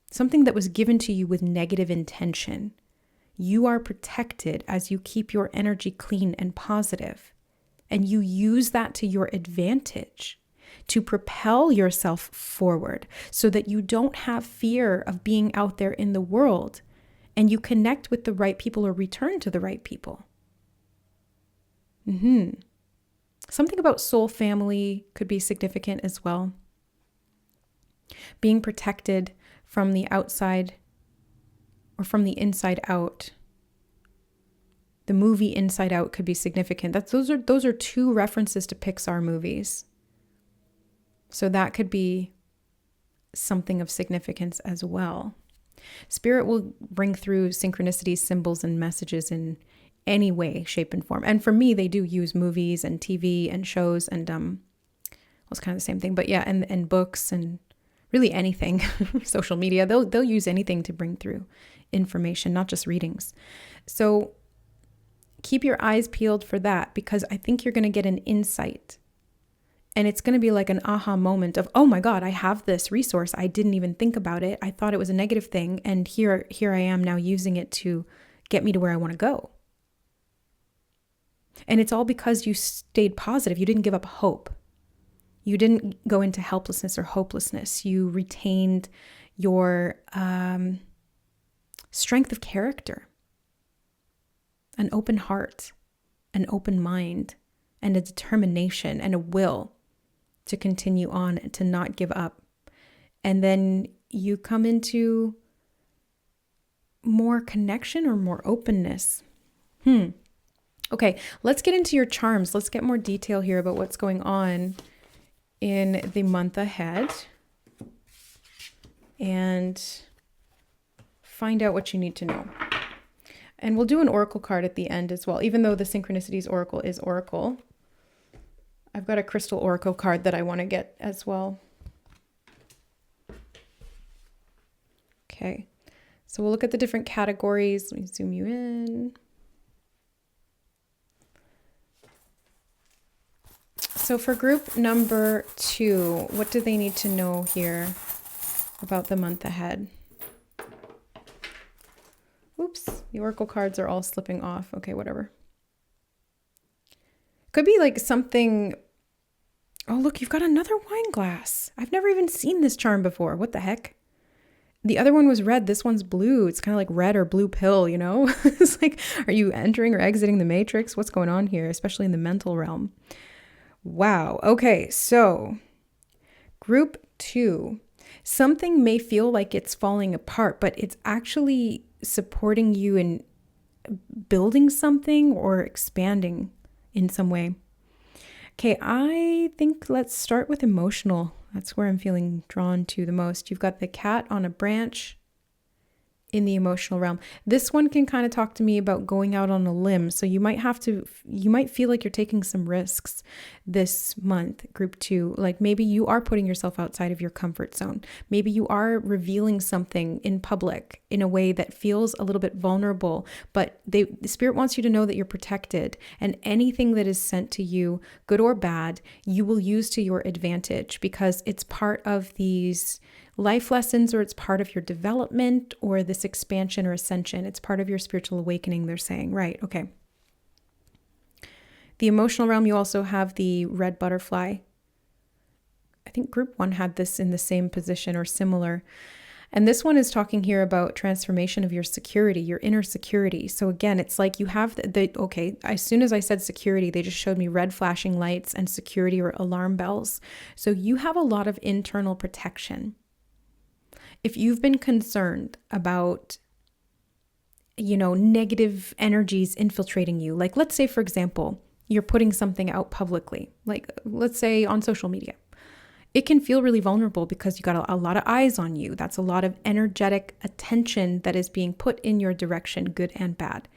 something that was given to you with negative intention, you are protected as you keep your energy clean and positive, and you use that to your advantage to propel yourself forward so that you don't have fear of being out there in the world, and you connect with the right people or return to the right people. Something about soul family could be significant as well. Being protected from the outside or from the inside out. The movie Inside Out could be significant. Those are 2 references to Pixar movies. So that could be something of significance as well. Spirit will bring through synchronicities, symbols, and messages in any way, shape, and form. And for me, they do use movies and TV and shows and it's kind of the same thing. But yeah, and books and really anything, social media. They'll use anything to bring through information, not just readings. So keep your eyes peeled for that, because I think you're going to get an insight. And it's going to be like an aha moment of, oh my God, I have this resource. I didn't even think about it. I thought it was a negative thing. And here I am now using it to get me to where I want to go. And it's all because you stayed positive. You didn't give up hope. You didn't go into helplessness or hopelessness. You retained your strength of character, an open heart, an open mind, and a determination and a will to continue on and to not give up. And then you come into more connection or more openness. Okay, let's get into your charms. Let's get more detail here about what's going on in the month ahead and find out what you need to know. And we'll do an oracle card at the end as well. Even though the Synchronicities Oracle is oracle, I've got a crystal oracle card that I want to get as well. Okay, so we'll look at the different categories. Let me zoom you in. So for group number 2, what do they need to know here about the month ahead? Oops, the oracle cards are all slipping off. Okay, whatever. Could be like something. Oh, look, you've got another wine glass. I've never even seen this charm before. What the heck? The other one was red. This one's blue. It's kind of like red or blue pill, you know? It's like, are you entering or exiting the matrix? What's going on here, especially in the mental realm? Wow. Okay, so group 2. Something may feel like it's falling apart, but it's actually supporting you in building something or expanding in some way. Okay, I think let's start with emotional. That's where I'm feeling drawn to the most. You've got the cat on a branch in the emotional realm. This one can kind of talk to me about going out on a limb. So you might feel like you're taking some risks this month, group 2. Like maybe you are putting yourself outside of your comfort zone. Maybe you are revealing something in public in a way that feels a little bit vulnerable, but the Spirit wants you to know that you're protected, and anything that is sent to you, good or bad, you will use to your advantage because it's part of these life lessons, or it's part of your development or this expansion or ascension. It's part of your spiritual awakening, they're saying, right? Okay. The emotional realm, you also have the red butterfly. I think group 1 had this in the same position or similar. And this one is talking here about transformation of your security, your inner security. So again, it's like you have okay, as soon as I said security, they just showed me red flashing lights and security or alarm bells. So you have a lot of internal protection. If you've been concerned about, negative energies infiltrating you, like let's say, for example, you're putting something out publicly, like let's say on social media, it can feel really vulnerable because you got a lot of eyes on you. That's a lot of energetic attention that is being put in your direction, good and bad.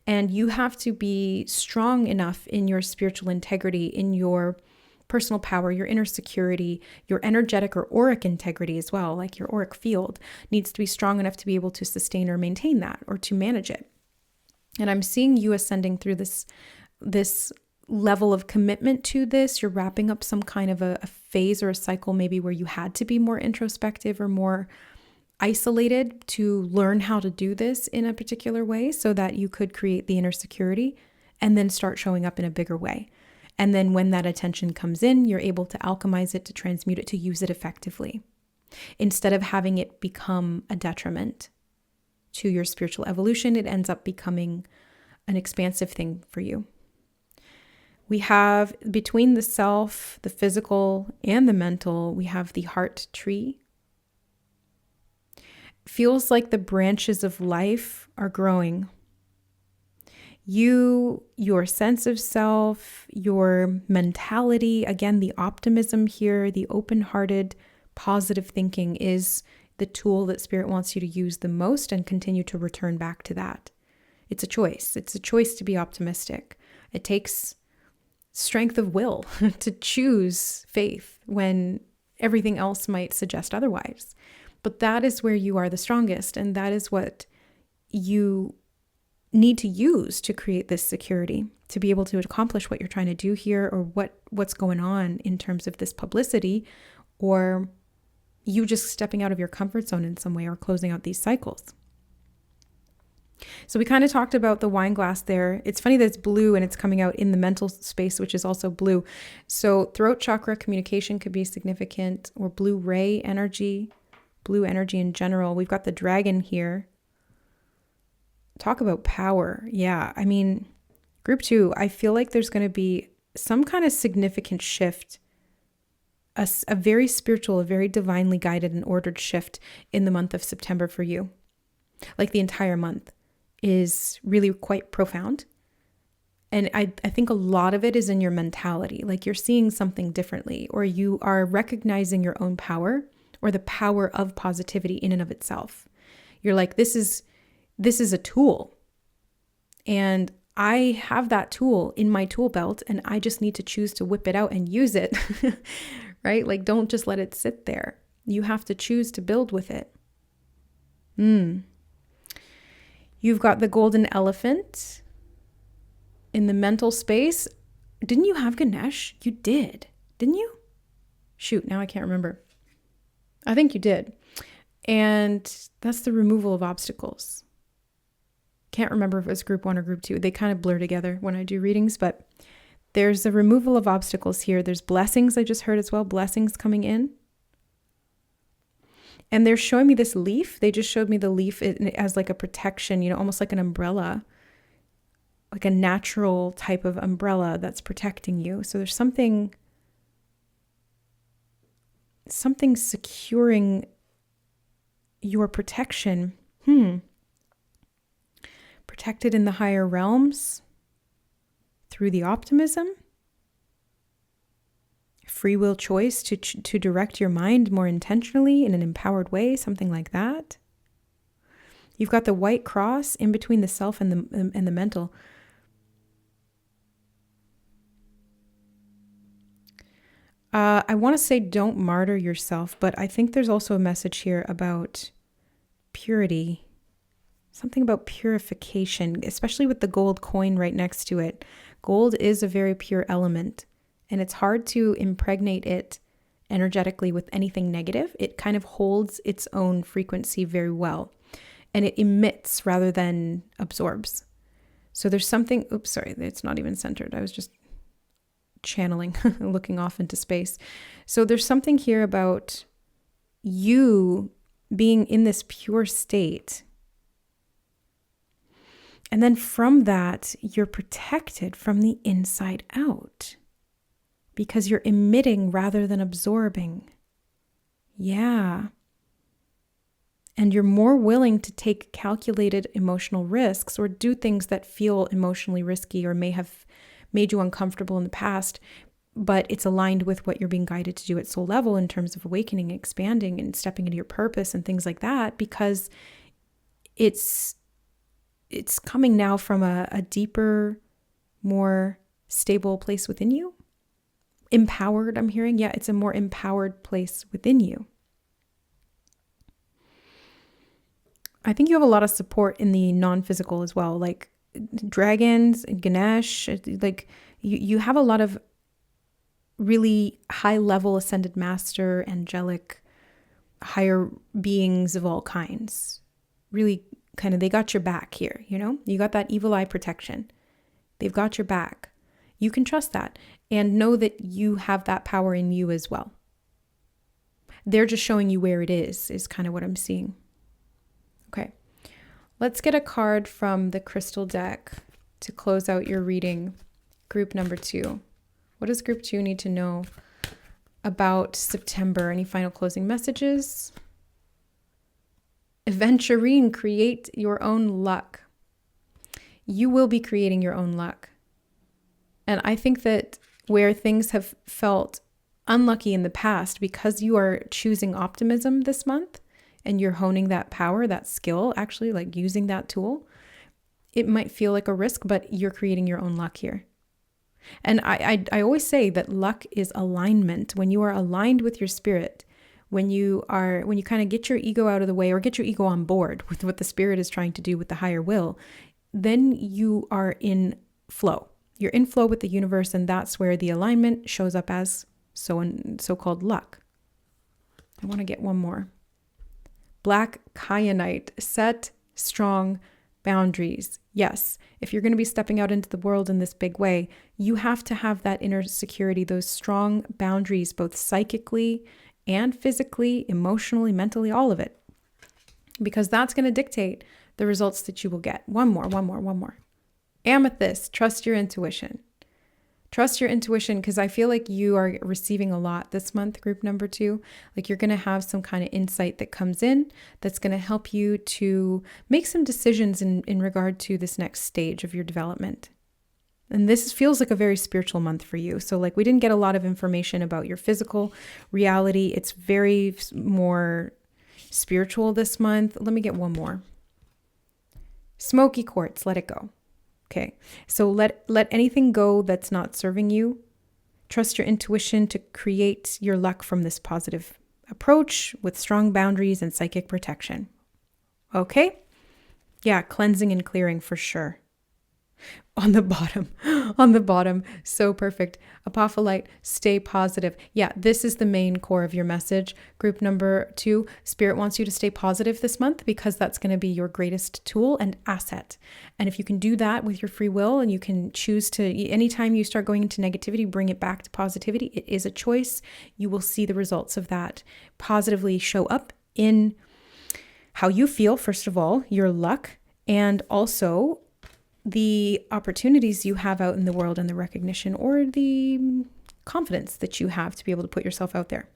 And you have to be strong enough in your spiritual integrity, in your personal power, your inner security, your energetic or auric integrity as well, like your auric field needs to be strong enough to be able to sustain or maintain that or to manage it. And I'm seeing you ascending through this level of commitment to this. You're wrapping up some kind of a phase or a cycle maybe where you had to be more introspective or more isolated to learn how to do this in a particular way so that you could create the inner security and then start showing up in a bigger way. And then when that attention comes in, you're able to alchemize it, to transmute it, to use it effectively, instead of having it become a detriment to your spiritual evolution. It ends up becoming an expansive thing for you. We have between the self, the physical, and the mental, we have the heart tree. Feels like the branches of life are growing. Your sense of self, your mentality, again, the optimism here, the open-hearted, positive thinking is the tool that Spirit wants you to use the most and continue to return back to that. It's a choice. It's a choice to be optimistic. It takes strength of will to choose faith when everything else might suggest otherwise. But that is where you are the strongest, and that is what you need to use to create this security, to be able to accomplish what you're trying to do here, or what's going on in terms of this publicity, or you just stepping out of your comfort zone in some way or closing out these cycles. So we kind of talked about the wine glass there. It's funny that it's blue and it's coming out in the mental space, which is also blue. So throat chakra communication could be significant, or blue energy in general. We've got the dragon here. Talk about power. Yeah, I mean, group 2, I feel like there's going to be some kind of significant shift, a very spiritual, a very divinely guided and ordered shift in the month of September for you. Like the entire month is really quite profound. And I think a lot of it is in your mentality, like you're seeing something differently, or you are recognizing your own power or the power of positivity in and of itself. You're like, this is a tool, and I have that tool in my tool belt, and I just need to choose to whip it out and use it, right? Like, don't just let it sit there. You have to choose to build with it. You've got the golden elephant in the mental space. Didn't you have Ganesh? You did, didn't you? Shoot, now I can't remember. I think you did. And that's the removal of obstacles. Can't remember if it was group 1 or group 2. They kind of blur together when I do readings, but there's a removal of obstacles here. There's blessings I just heard as well, blessings coming in. And they're showing me this leaf. They just showed me the leaf as like a protection, almost like an umbrella, like a natural type of umbrella that's protecting you. So there's something securing your protection. protected in the higher realms through the optimism, free will choice to direct your mind more intentionally in an empowered way, something like that. You've got the white cross in between the self and the mental. I want to say don't martyr yourself, but I think there's also a message here about purity, something about purification, especially with the gold coin right next to it. Gold is a very pure element, and it's hard to impregnate it energetically with anything negative. It kind of holds its own frequency very well, and it emits rather than absorbs. So there's something, oops, sorry, it's not even centered. I was just channeling, looking off into space. So there's something here about you being in this pure state. And then from that, you're protected from the inside out because you're emitting rather than absorbing. Yeah. And you're more willing to take calculated emotional risks or do things that feel emotionally risky or may have made you uncomfortable in the past, but it's aligned with what you're being guided to do at soul level in terms of awakening, expanding, and stepping into your purpose and things like that, because it's coming now from a deeper, more stable place within you. Empowered, I'm hearing. Yeah, it's a more empowered place within you. I think you have a lot of support in the non-physical as well, like dragons, Ganesh, like you have a lot of really high level ascended master, angelic, higher beings of all kinds. Really kind of, they got your back here, you know? You got that evil eye protection. They've got your back. You can trust that and know that you have that power in you as well. They're just showing you where it is kind of what I'm seeing. Okay. Let's get a card from the crystal deck to close out your reading. Group number 2. What does group 2 need to know about September? Any final closing messages? Aventurine, create your own luck. You will be creating your own luck. And I think that where things have felt unlucky in the past, because you are choosing optimism this month, and you're honing that power, that skill, actually like using that tool, it might feel like a risk, but you're creating your own luck here. And I always say that luck is alignment. When you are aligned with your spirit, when you kind of get your ego out of the way or get your ego on board with what the spirit is trying to do with the higher will, then you are in flow. You're in flow with the universe, and that's where the alignment shows up as so-called luck. I want to get one more. Black kyanite, set strong boundaries. Yes, if you're going to be stepping out into the world in this big way, you have to have that inner security, those strong boundaries, both psychically and physically, emotionally, mentally, all of it. Because that's going to dictate the results that you will get. One more. Amethyst, trust your intuition. Trust your intuition, because I feel like you are receiving a lot this month, group number 2. Like you're going to have some kind of insight that comes in that's going to help you to make some decisions in regard to this next stage of your development. And this feels like a very spiritual month for you. So like we didn't get a lot of information about your physical reality. It's very more spiritual this month. Let me get one more. Smoky quartz, let it go. Okay, so let anything go that's not serving you. Trust your intuition to create your luck from this positive approach with strong boundaries and psychic protection. Okay? Yeah, cleansing and clearing for sure. On the bottom, so perfect. Apophyllite, stay positive. Yeah, this is the main core of your message. Group number 2, Spirit wants you to stay positive this month because that's going to be your greatest tool and asset. And if you can do that with your free will, and you can choose to, anytime you start going into negativity, bring it back to positivity. It is a choice. You will see the results of that positively show up in how you feel, first of all, your luck, and also the opportunities you have out in the world and the recognition or the confidence that you have to be able to put yourself out there.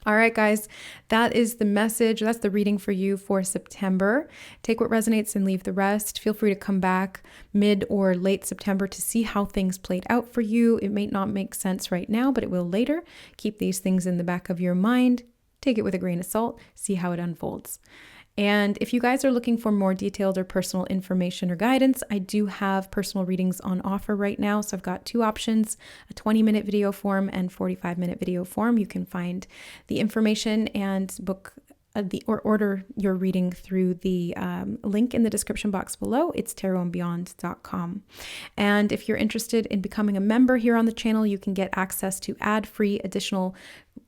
All right, guys, that is the message. That's the reading for you for September. Take what resonates and leave the rest. Feel free to come back mid or late September to see how things played out for you. It may not make sense right now, but it will later. Keep these things in the back of your mind. Take it with a grain of salt. See how it unfolds. And if you guys are looking for more detailed or personal information or guidance, I do have personal readings on offer right now. So I've got two options, a 20-minute video form and 45-minute video form. You can find the information and book or order your reading through the link in the description box below. It's tarotandbeyond.com. And if you're interested in becoming a member here on the channel, you can get access to ad-free additional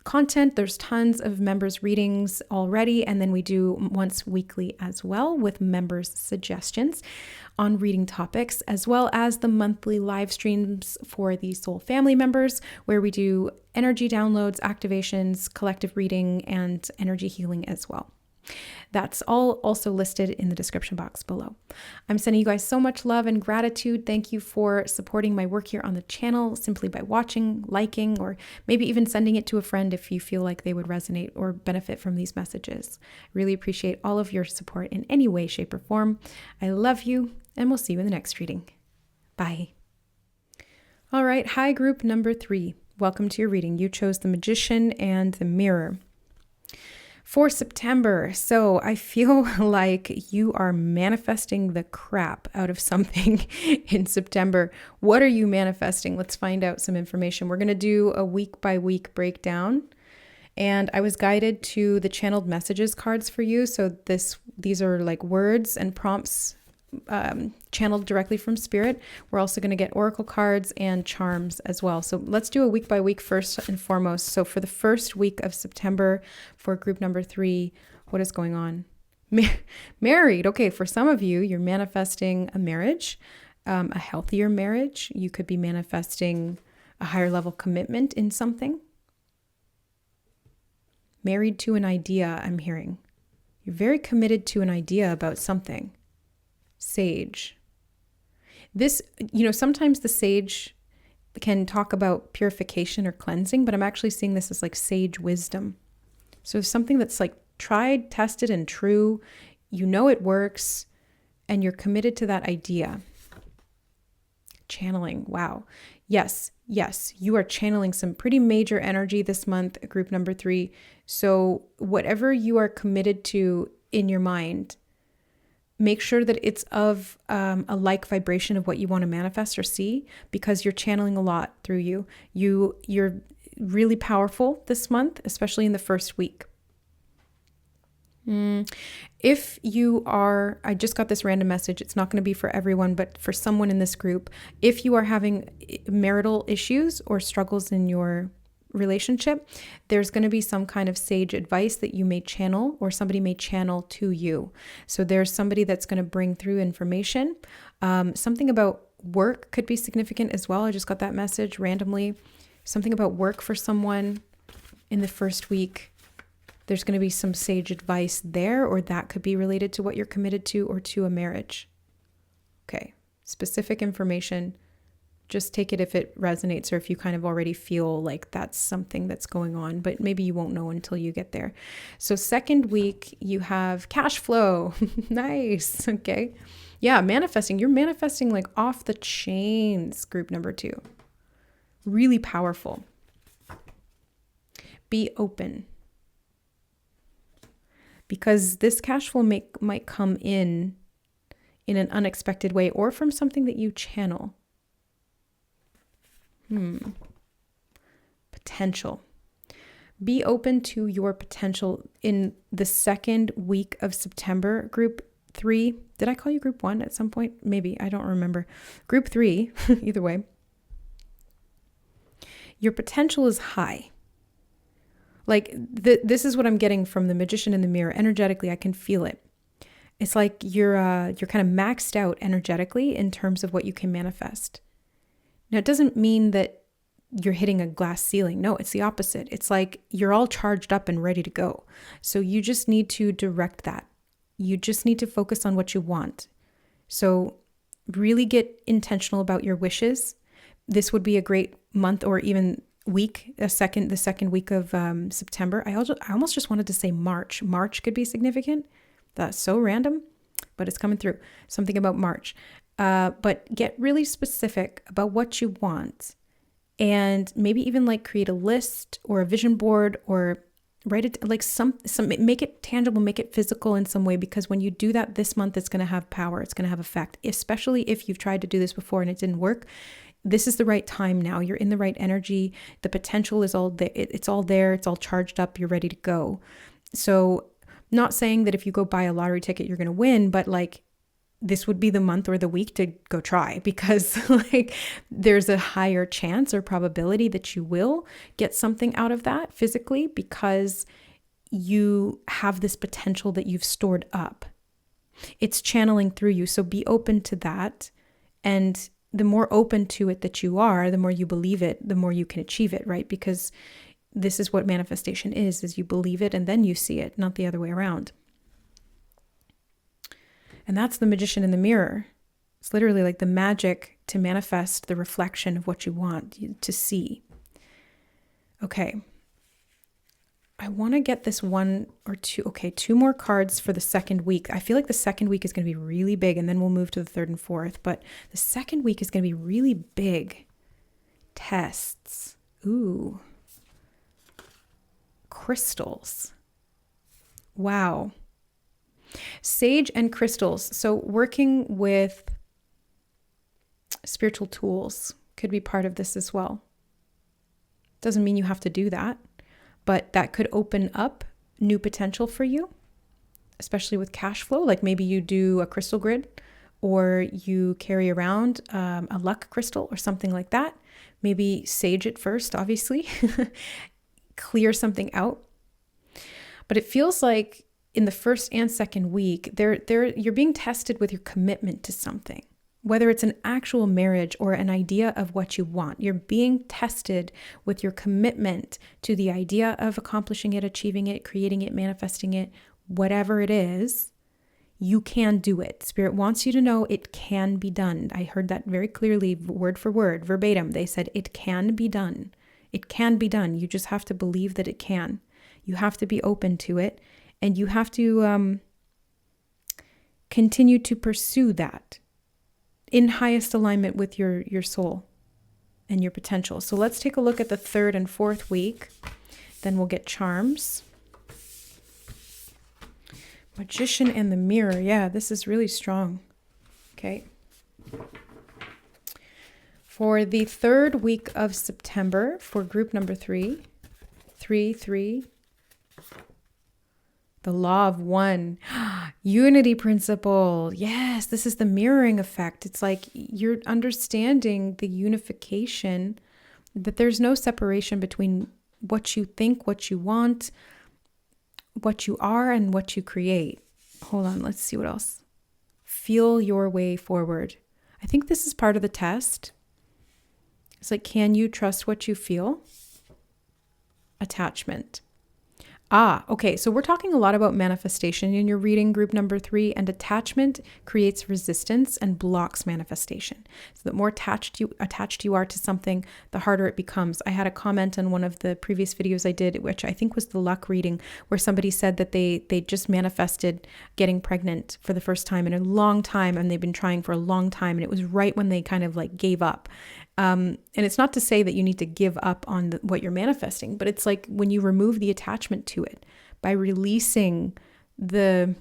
content. There's tons of members readings already, and then we do once weekly as well with members suggestions on reading topics, as well as the monthly live streams for the soul family members, where we do energy downloads, activations, collective reading, and energy healing as well. That's all also listed in the description box below. I'm sending you guys so much love and gratitude. Thank you for supporting my work here on the channel simply by watching, liking, or maybe even sending it to a friend if you feel like they would resonate or benefit from these messages. Really appreciate all of your support in any way, shape, or form. I love you, and we'll see you in the next reading. Bye. All right, hi group number 3. Welcome to your reading. You chose the Magician and the Mirror. For September, so I feel like you are manifesting the crap out of something in September. What are you manifesting? Let's find out some information. We're going to do a week-by-week breakdown. And I was guided to the channeled messages cards for you. So these are like words and prompts channeled directly from Spirit. We're also going to get oracle cards and charms as well. So let's do a week by week first and foremost. So for the first week of September for group number 3, what is going on? Married. Okay, for some of you, you're manifesting a marriage, a healthier marriage. You could be manifesting a higher level commitment in something. Married to an idea, I'm hearing. You're very committed to an idea about something. Sage. This, sometimes the sage can talk about purification or cleansing, but I'm actually seeing this as like sage wisdom. So something that's like tried, tested, and true, it works, and you're committed to that idea. Channeling. Wow. Yes, you are channeling some pretty major energy this month, group number 3. So whatever you are committed to in your mind, make sure that it's of a like vibration of what you want to manifest or see, because you're channeling a lot through you. You're really powerful this month, especially in the first week. If you are, I just got this random message. It's not going to be for everyone, but for someone in this group, if you are having marital issues or struggles in your relationship, there's going to be some kind of sage advice that you may channel, or somebody may channel to you. So there's somebody that's going to bring through information. Something about work could be significant as well. I just got that message randomly. Something about work for someone in the first week. There's going to be some sage advice there, or that could be related to what you're committed to or to a marriage. Okay, specific information. Just take it if it resonates, or if you kind of already feel like that's something that's going on, but maybe you won't know until you get there. So second week, you have cash flow. Nice. Okay. Yeah, manifesting. You're manifesting like off the chains, group number 2. Really powerful. Be open. Because this cash flow might come in an unexpected way, or from something that you channel. Potential. Be open to your potential in the second week of September, group 3. Did I call you group 1 at some point? Maybe, I don't remember. Group 3, either way. Your potential is high. Like this is what I'm getting from the Magician in the Mirror. Energetically, I can feel it. It's like you're kind of maxed out energetically in terms of what you can manifest. Now, it doesn't mean that you're hitting a glass ceiling. No, it's the opposite. It's like you're all charged up and ready to go. So you just need to direct that. You just need to focus on what you want. So really get intentional about your wishes. This would be a great month, or even the second week of September. I almost just wanted to say March. March could be significant. That's so random, but it's coming through. Something about March. But get really specific about what you want, and maybe even like create a list or a vision board, or write it like some make it tangible, make it physical in some way, because when you do that this month, it's going to have power. It's going to have effect, especially if you've tried to do this before and it didn't work. This is the right time now. You're in the right energy. The potential is all there. It's all there. It's all charged up. You're ready to go. So not saying that if you go buy a lottery ticket, you're going to win, but like this would be the month or the week to go try, because like there's a higher chance or probability that you will get something out of that physically, because you have this potential that you've stored up. It's channeling through you. So be open to that. And the more open to it that you are, the more you believe it, the more you can achieve it, right? Because this is what manifestation is you believe it and then you see it, not the other way around. And that's the magician in the mirror. It's literally like the magic to manifest the reflection of what you want to see. Okay. I want to get this one or two. Okay, 2 more cards for the second week. I feel like the second week is going to be really big, and then we'll move to the third and fourth. But the second week is going to be really big. Tests. Ooh. Crystals. Wow. Sage and crystals. So working with spiritual tools could be part of this as well. Doesn't mean you have to do that, but that could open up new potential for you, especially with cash flow. Like maybe you do a crystal grid, or you carry around a luck crystal or something like that. Maybe sage it first, obviously, clear something out. But it feels like in the first and second week, you're being tested with your commitment to something, whether it's an actual marriage or an idea of what you want. You're being tested with your commitment to the idea of accomplishing it, achieving it, creating it, manifesting it, whatever it is. You can do it. Spirit wants you to know it can be done. I heard that very clearly, word for word, verbatim. They said it can be done. It can be done. You just have to believe that it can. You have to be open to it. And you have to continue to pursue that in highest alignment with your soul and your potential. So let's take a look at the third and fourth week. Then we'll get charms. Magician and the mirror. Yeah, this is really strong. Okay. For the third week of September, for group number 3, 3. The law of one, unity principle. Yes, this is the mirroring effect. It's like you're understanding the unification, that there's no separation between what you think, what you want, what you are, and what you create. Hold on, let's see what else. Feel your way forward. I think this is part of the test. It's like, can you trust what you feel? Attachment. Okay. So we're talking a lot about manifestation in your reading, group number 3, and attachment creates resistance and blocks manifestation. So the more attached you are to something, the harder it becomes. I had a comment on one of the previous videos I did, which I think was the luck reading, where somebody said that they just manifested getting pregnant for the first time in a long time, and they've been trying for a long time, and it was right when they kind of like gave up. And it's not to say that you need to give up on what you're manifesting, but it's like when you remove the attachment to it by releasing the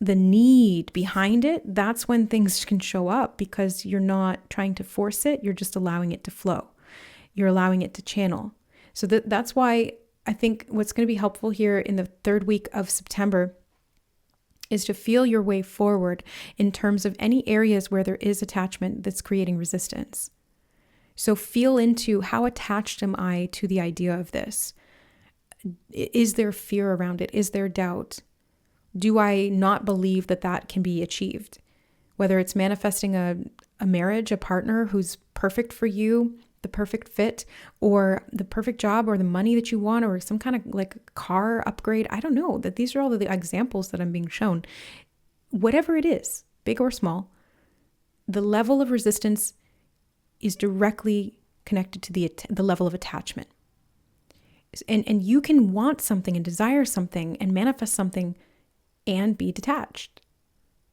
need behind it, that's when things can show up, because you're not trying to force it. You're just allowing it to flow. You're allowing it to channel. So that's why I think what's going to be helpful here in the third week of September is to feel your way forward in terms of any areas where there is attachment that's creating resistance. So feel into, how attached am I to the idea of this? Is there fear around it? Is there doubt? Do I not believe that that can be achieved? Whether it's manifesting a marriage, a partner who's perfect for you, the perfect fit, or the perfect job, or the money that you want, or some kind of like car upgrade. I don't know. That these are all the examples that I'm being shown. Whatever it is, big or small, the level of resistance is directly connected to the level of attachment. And you can want something and desire something and manifest something and be detached.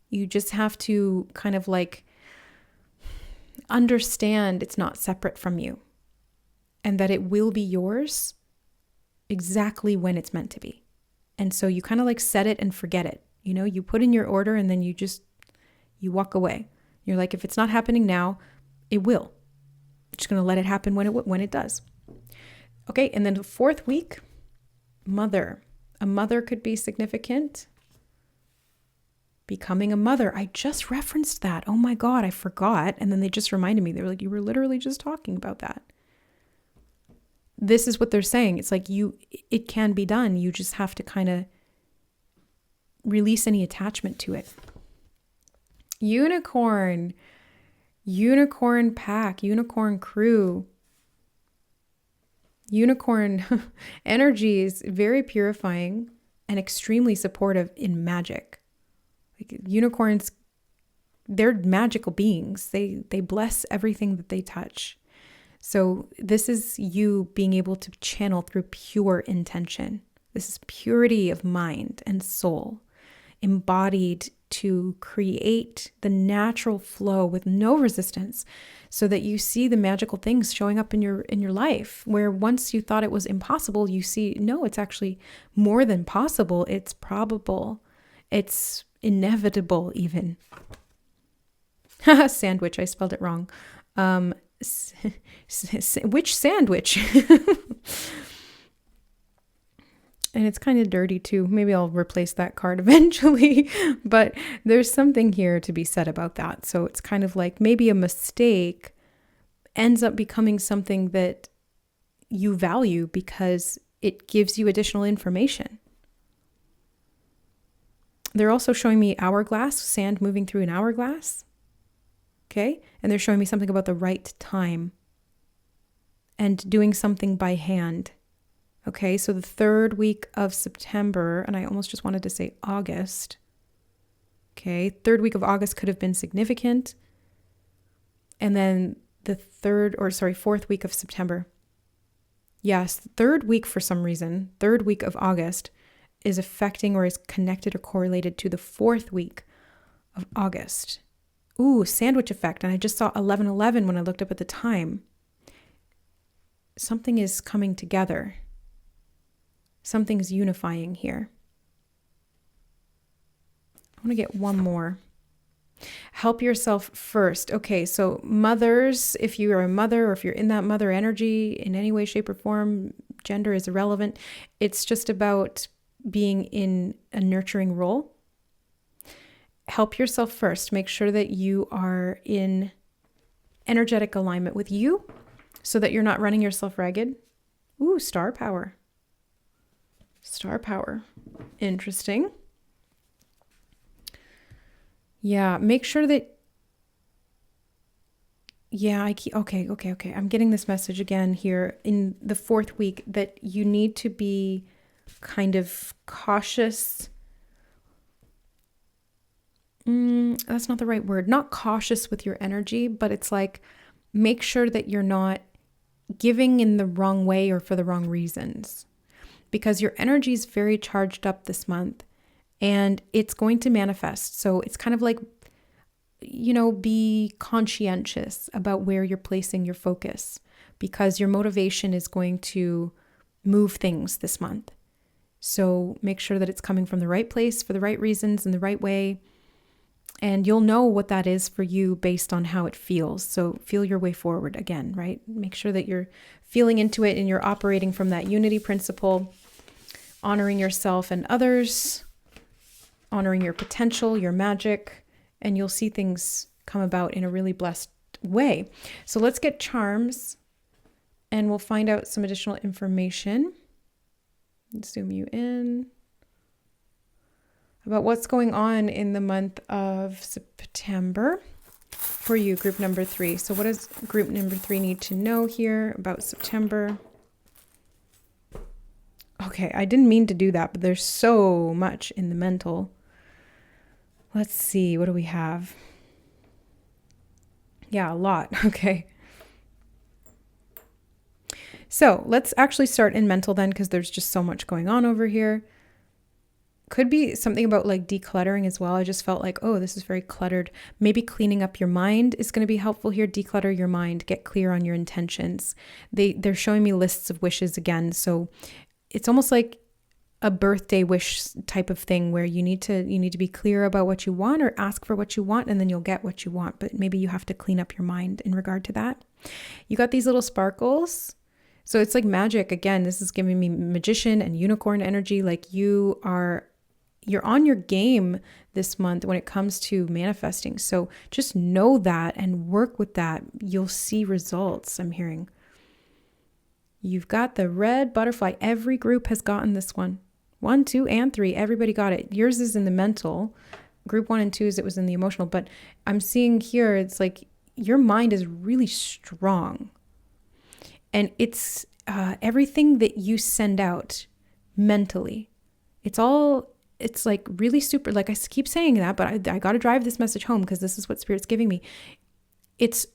You just have to kind of like understand it's not separate from you and that it will be yours exactly when it's meant to be. And so you kind of like set it and forget it. You know, you put in your order and then you walk away. You're like, if it's not happening now, it will. I'm just going to let it happen when it does. Okay. And then the fourth week, mother. A mother could be significant. Becoming a mother. I just referenced that. Oh my God, I forgot. And then they just reminded me. They were like, you were literally just talking about that. This is what they're saying. It's like it can be done. You just have to kind of release any attachment to it. Unicorn pack, unicorn crew. Unicorn energy is very purifying and extremely supportive in magic. Like unicorns, they're magical beings. They bless everything that they touch. So this is you being able to channel through pure intention. This is purity of mind and soul, embodied to create the natural flow with no resistance, so that you see the magical things showing up in your life, where once you thought it was impossible, you see, no, it's actually more than possible. It's probable. It's inevitable even. Sandwich, I spelled it wrong. Which sandwich? And it's kind of dirty too. Maybe I'll replace that card eventually, but there's something here to be said about that. So it's kind of like maybe a mistake ends up becoming something that you value because it gives you additional information. They're also showing me hourglass, sand moving through an hourglass. Okay. And they're showing me something about the right time and doing something by hand. Okay. So the third week of September, and I almost just wanted to say August. Okay. Third week of August could have been significant. And then the fourth week of September. Yes. Third week for some reason, third week of August is affecting or is connected or correlated to the fourth week of August. Ooh, sandwich effect. And I just saw 11:11 when I looked up at the time. Something is coming together. Something's unifying here. I want to get one more. Help yourself first. Okay, so mothers, if you are a mother or if you're in that mother energy in any way, shape, or form, gender is irrelevant. It's just about being in a nurturing role. Help yourself first. Make sure that you are in energetic alignment with you so that you're not running yourself ragged. Ooh, star power. Star power. Interesting. Yeah, make sure that, okay. I'm getting this message again here in the fourth week that you need to be kind of cautious. That's not the right word. Not cautious with your energy, but it's like, make sure that you're not giving in the wrong way or for the wrong reasons, because your energy is very charged up this month and it's going to manifest. So it's kind of like, be conscientious about where you're placing your focus, because your motivation is going to move things this month. So make sure that it's coming from the right place for the right reasons in the right way. And you'll know what that is for you based on how it feels. So feel your way forward again, right? Make sure that you're feeling into it and you're operating from that unity principle, honoring yourself and others, honoring your potential, your magic, and you'll see things come about in a really blessed way. So let's get charms and we'll find out some additional information. Let's zoom you in about what's going on in the month of September for you, group number 3. So what does group number 3 need to know here about September? Okay, I didn't mean to do that, but there's so much in the mental. Let's see, what do we have? Yeah, a lot. Okay. So let's actually start in mental then, because there's just so much going on over here. Could be something about like decluttering as well. I just felt like, oh, this is very cluttered. Maybe cleaning up your mind is going to be helpful here. Declutter your mind, get clear on your intentions. They're showing me lists of wishes again. So it's almost like a birthday wish type of thing where you need to be clear about what you want, or ask for what you want, and then you'll get what you want. But maybe you have to clean up your mind in regard to that. You got these little sparkles. So it's like magic. Again, this is giving me magician and unicorn energy. Like you're on your game this month when it comes to manifesting. So just know that and work with that. You'll see results, I'm hearing. You've got the red butterfly. Every group has gotten this one. 1, 2, and 3. Everybody got it. Yours is in the mental. Group 1 and 2 it was in the emotional. But I'm seeing here, it's like your mind is really strong. And it's everything that you send out mentally. It's like really super, like I keep saying that, but I got to drive this message home because this is what Spirit's giving me. It's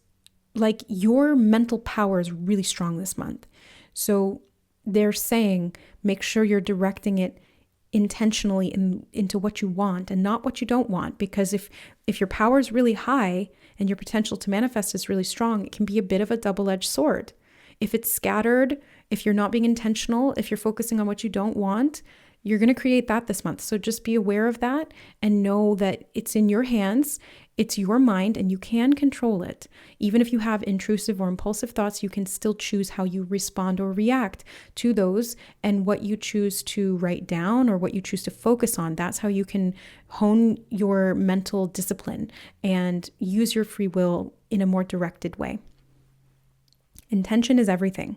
like your mental power is really strong this month. So they're saying, make sure you're directing it intentionally into what you want and not what you don't want. Because if your power is really high and your potential to manifest is really strong, it can be a bit of a double-edged sword. If it's scattered, if you're not being intentional, if you're focusing on what you don't want, you're going to create that this month. So just be aware of that and know that it's in your hands. It's your mind and you can control it. Even if you have intrusive or impulsive thoughts, you can still choose how you respond or react to those and what you choose to write down or what you choose to focus on. That's how you can hone your mental discipline and use your free will in a more directed way. Intention is everything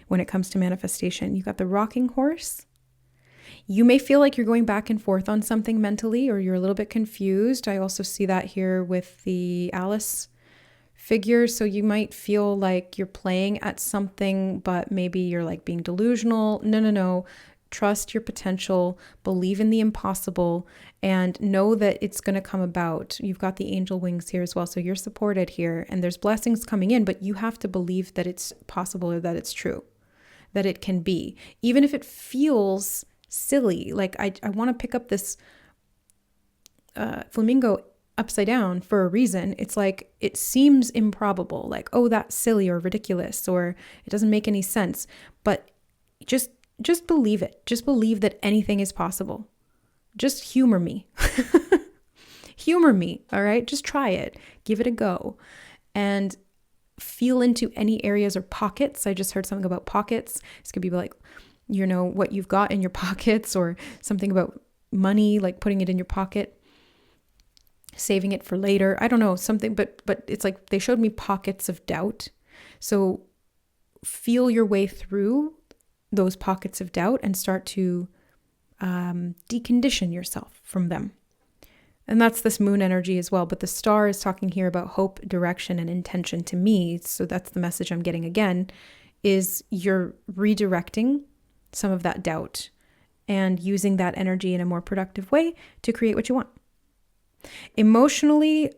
when it comes to manifestation. You got the rocking horse. You may feel like you're going back and forth on something mentally, or you're a little bit confused. I also see that here with the Alice figure. So you might feel like you're playing at something, but maybe you're like being delusional. No. Trust your potential, believe in the impossible, and know that it's going to come about. You've got the angel wings here as well. So you're supported here and there's blessings coming in, but you have to believe that it's possible or that it's true, that it can be. Even if it feels silly. Like I want to pick up this flamingo upside down for a reason. It's like, it seems improbable, like, oh, that's silly or ridiculous, or it doesn't make any sense. But just believe it. Just believe that anything is possible. Just humor me. Humor me. All right. Just try it. Give it a go. And feel into any areas or pockets. I just heard something about pockets. This could be like, you know, what you've got in your pockets, or something about money, like putting it in your pocket, saving it for later. I don't know, something, but it's like they showed me pockets of doubt. So feel your way through those pockets of doubt and start to decondition yourself from them. And that's this moon energy as well. But the star is talking here about hope, direction, and intention to me. So that's the message I'm getting again, is you're redirecting some of that doubt and using that energy in a more productive way to create what you want. Emotionally,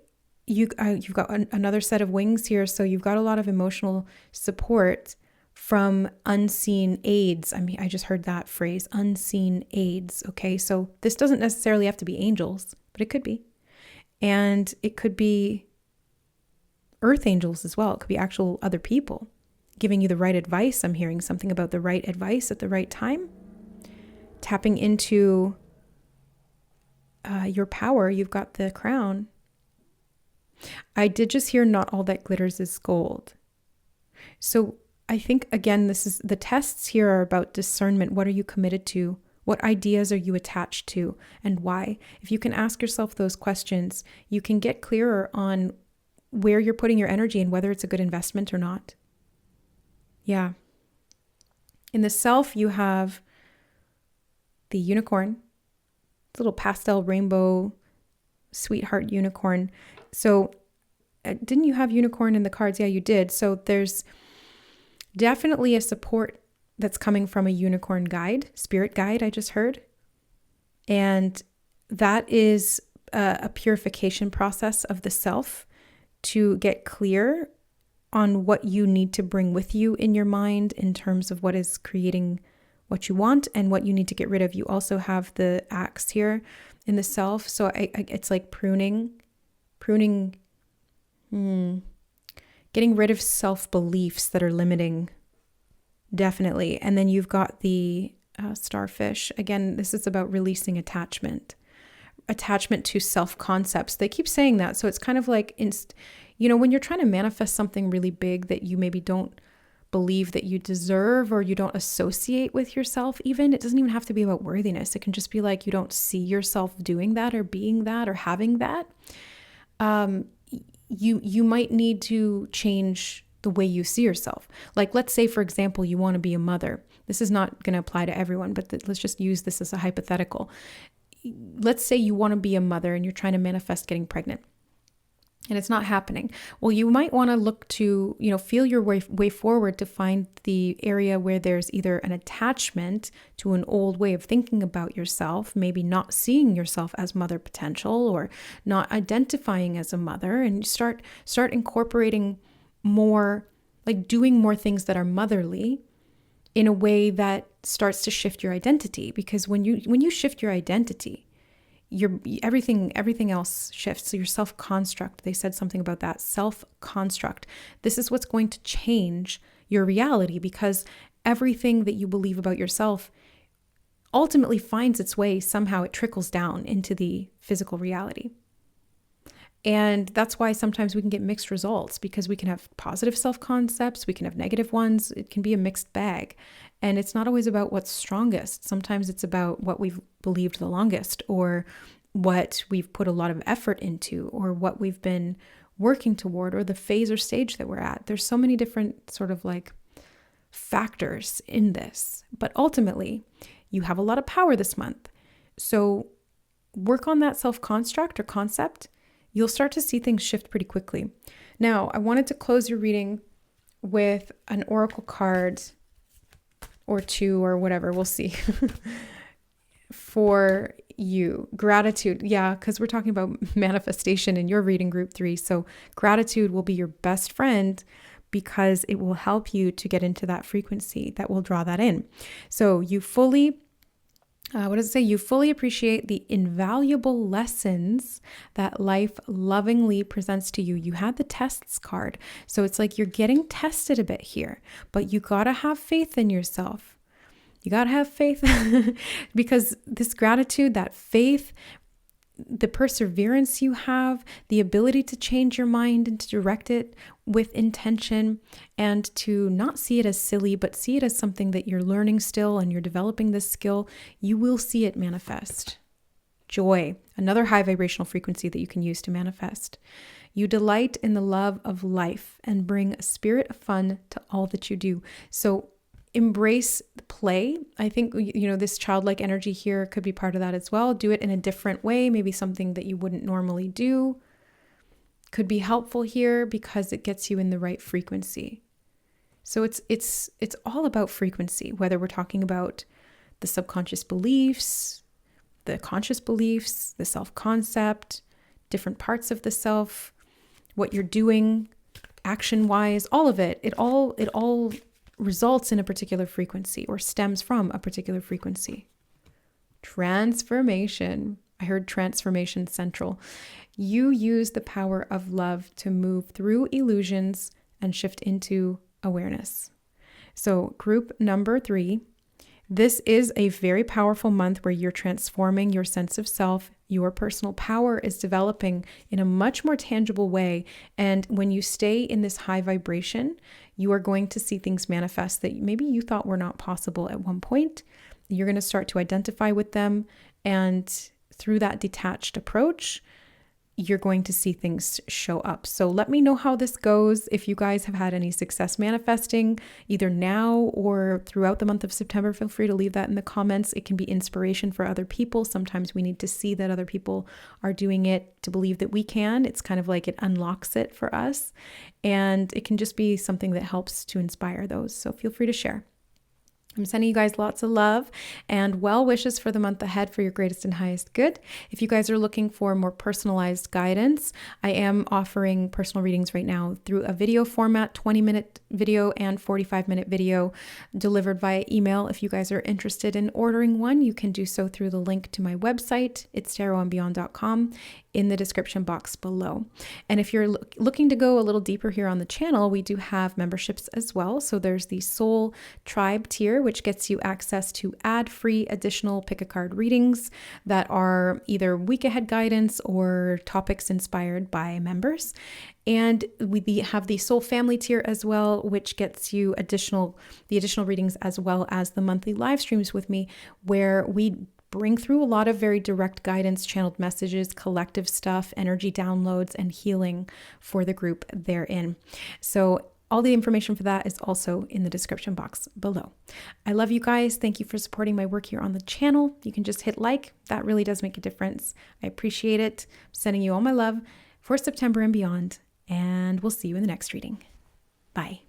you've got another set of wings here. So you've got a lot of emotional support from unseen aids. I mean, I just heard that phrase, unseen aids. Okay. So this doesn't necessarily have to be angels, but it could be. And it could be earth angels as well. It could be actual other people giving you the right advice. I'm hearing something about the right advice at the right time. Tapping into your power. You've got the crown. I did just hear not all that glitters is gold. So I think, again, this is the tests here are about discernment. What are you committed to? What ideas are you attached to, and why? If you can ask yourself those questions, you can get clearer on where you're putting your energy and whether it's a good investment or not. Yeah. In the self, you have the unicorn, little pastel rainbow sweetheart unicorn. So didn't you have unicorn in the cards? Yeah, you did. So there's definitely a support that's coming from a unicorn guide, spirit guide, I just heard. And that is a purification process of the self to get clear on what you need to bring with you in your mind in terms of what is creating what you want and what you need to get rid of. You also have the axe here in the self. So it's like pruning, getting rid of self-beliefs that are limiting, definitely. And then you've got the starfish. Again, this is about releasing attachment to self-concepts. They keep saying that. So it's kind of like, when you're trying to manifest something really big that you maybe don't believe that you deserve or you don't associate with yourself even, it doesn't even have to be about worthiness. It can just be like you don't see yourself doing that or being that or having that. You might need to change the way you see yourself. Like, let's say, for example, you want to be a mother. This is not going to apply to everyone, but let's just use this as a hypothetical. Let's say you want to be a mother and you're trying to manifest getting pregnant and it's not happening. Well, you might want to look to, feel your way forward to find the area where there's either an attachment to an old way of thinking about yourself, maybe not seeing yourself as mother potential or not identifying as a mother, and start incorporating more, like doing more things that are motherly in a way that starts to shift your identity. Because when you shift your identity, everything else shifts. So your self-construct, they said something about that, self-construct. This is what's going to change your reality, because everything that you believe about yourself ultimately finds its way, somehow it trickles down into the physical reality. And that's why sometimes we can get mixed results, because we can have positive self-concepts, we can have negative ones. It can be a mixed bag. And it's not always about what's strongest. Sometimes it's about what we've believed the longest, or what we've put a lot of effort into, or what we've been working toward, or the phase or stage that we're at. There's so many different sort of like factors in this. But ultimately, you have a lot of power this month. So work on that self-construct or concept. You'll start to see things shift pretty quickly. Now, I wanted to close your reading with an oracle card or two or whatever, we'll see, for you. Gratitude. Yeah, because we're talking about manifestation in your reading group 3. So gratitude will be your best friend, because it will help you to get into that frequency that will draw that in. So you fully what does it say? You fully appreciate the invaluable lessons that life lovingly presents to you. You had the tests card. So it's like you're getting tested a bit here, but you got to have faith in yourself. You got to have faith because this gratitude, that faith, the perseverance you have, the ability to change your mind and to direct it with intention, and to not see it as silly, but see it as something that you're learning still and you're developing this skill, you will see it manifest. Joy, another high vibrational frequency that you can use to manifest. You delight in the love of life and bring a spirit of fun to all that you do. So embrace play. I think, this childlike energy here could be part of that as well. Do it in a different way, maybe something that you wouldn't normally do. Could be helpful here because it gets you in the right frequency. So it's all about frequency, whether we're talking about the subconscious beliefs, the conscious beliefs, the self-concept, different parts of the self, what you're doing action-wise, all of it. It all results in a particular frequency or stems from a particular frequency. Transformation. I heard transformation central. You use the power of love to move through illusions and shift into awareness. So group number 3, this is a very powerful month where you're transforming your sense of self. Your personal power is developing in a much more tangible way. And when you stay in this high vibration, you are going to see things manifest that maybe you thought were not possible at one point. You're going to start to identify with them. And through that detached approach, you're going to see things show up. So let me know how this goes. If you guys have had any success manifesting, either now or throughout the month of September, feel free to leave that in the comments. It can be inspiration for other people. Sometimes we need to see that other people are doing it to believe that we can. It's kind of like it unlocks it for us. And it can just be something that helps to inspire those. So feel free to share. I'm sending you guys lots of love and well wishes for the month ahead for your greatest and highest good. If you guys are looking for more personalized guidance, I am offering personal readings right now through a video format, 20-minute video and 45-minute video delivered via email. If you guys are interested in ordering one, you can do so through the link to my website. It's tarotandbeyond.com in the description box below. And if you're looking to go a little deeper here on the channel, we do have memberships as well. So there's the Soul Tribe tier, which gets you access to ad-free additional pick a card readings that are either week ahead guidance or topics inspired by members. And we have the Soul Family tier as well, which gets you the additional readings as well as the monthly live streams with me, where we bring through a lot of very direct guidance, channeled messages, collective stuff, energy downloads, and healing for the group therein. So all the information for that is also in the description box below. I love you guys. Thank you for supporting my work here on the channel. You can just hit like. That really does make a difference. I appreciate it. I'm sending you all my love for September and beyond, and we'll see you in the next reading. Bye.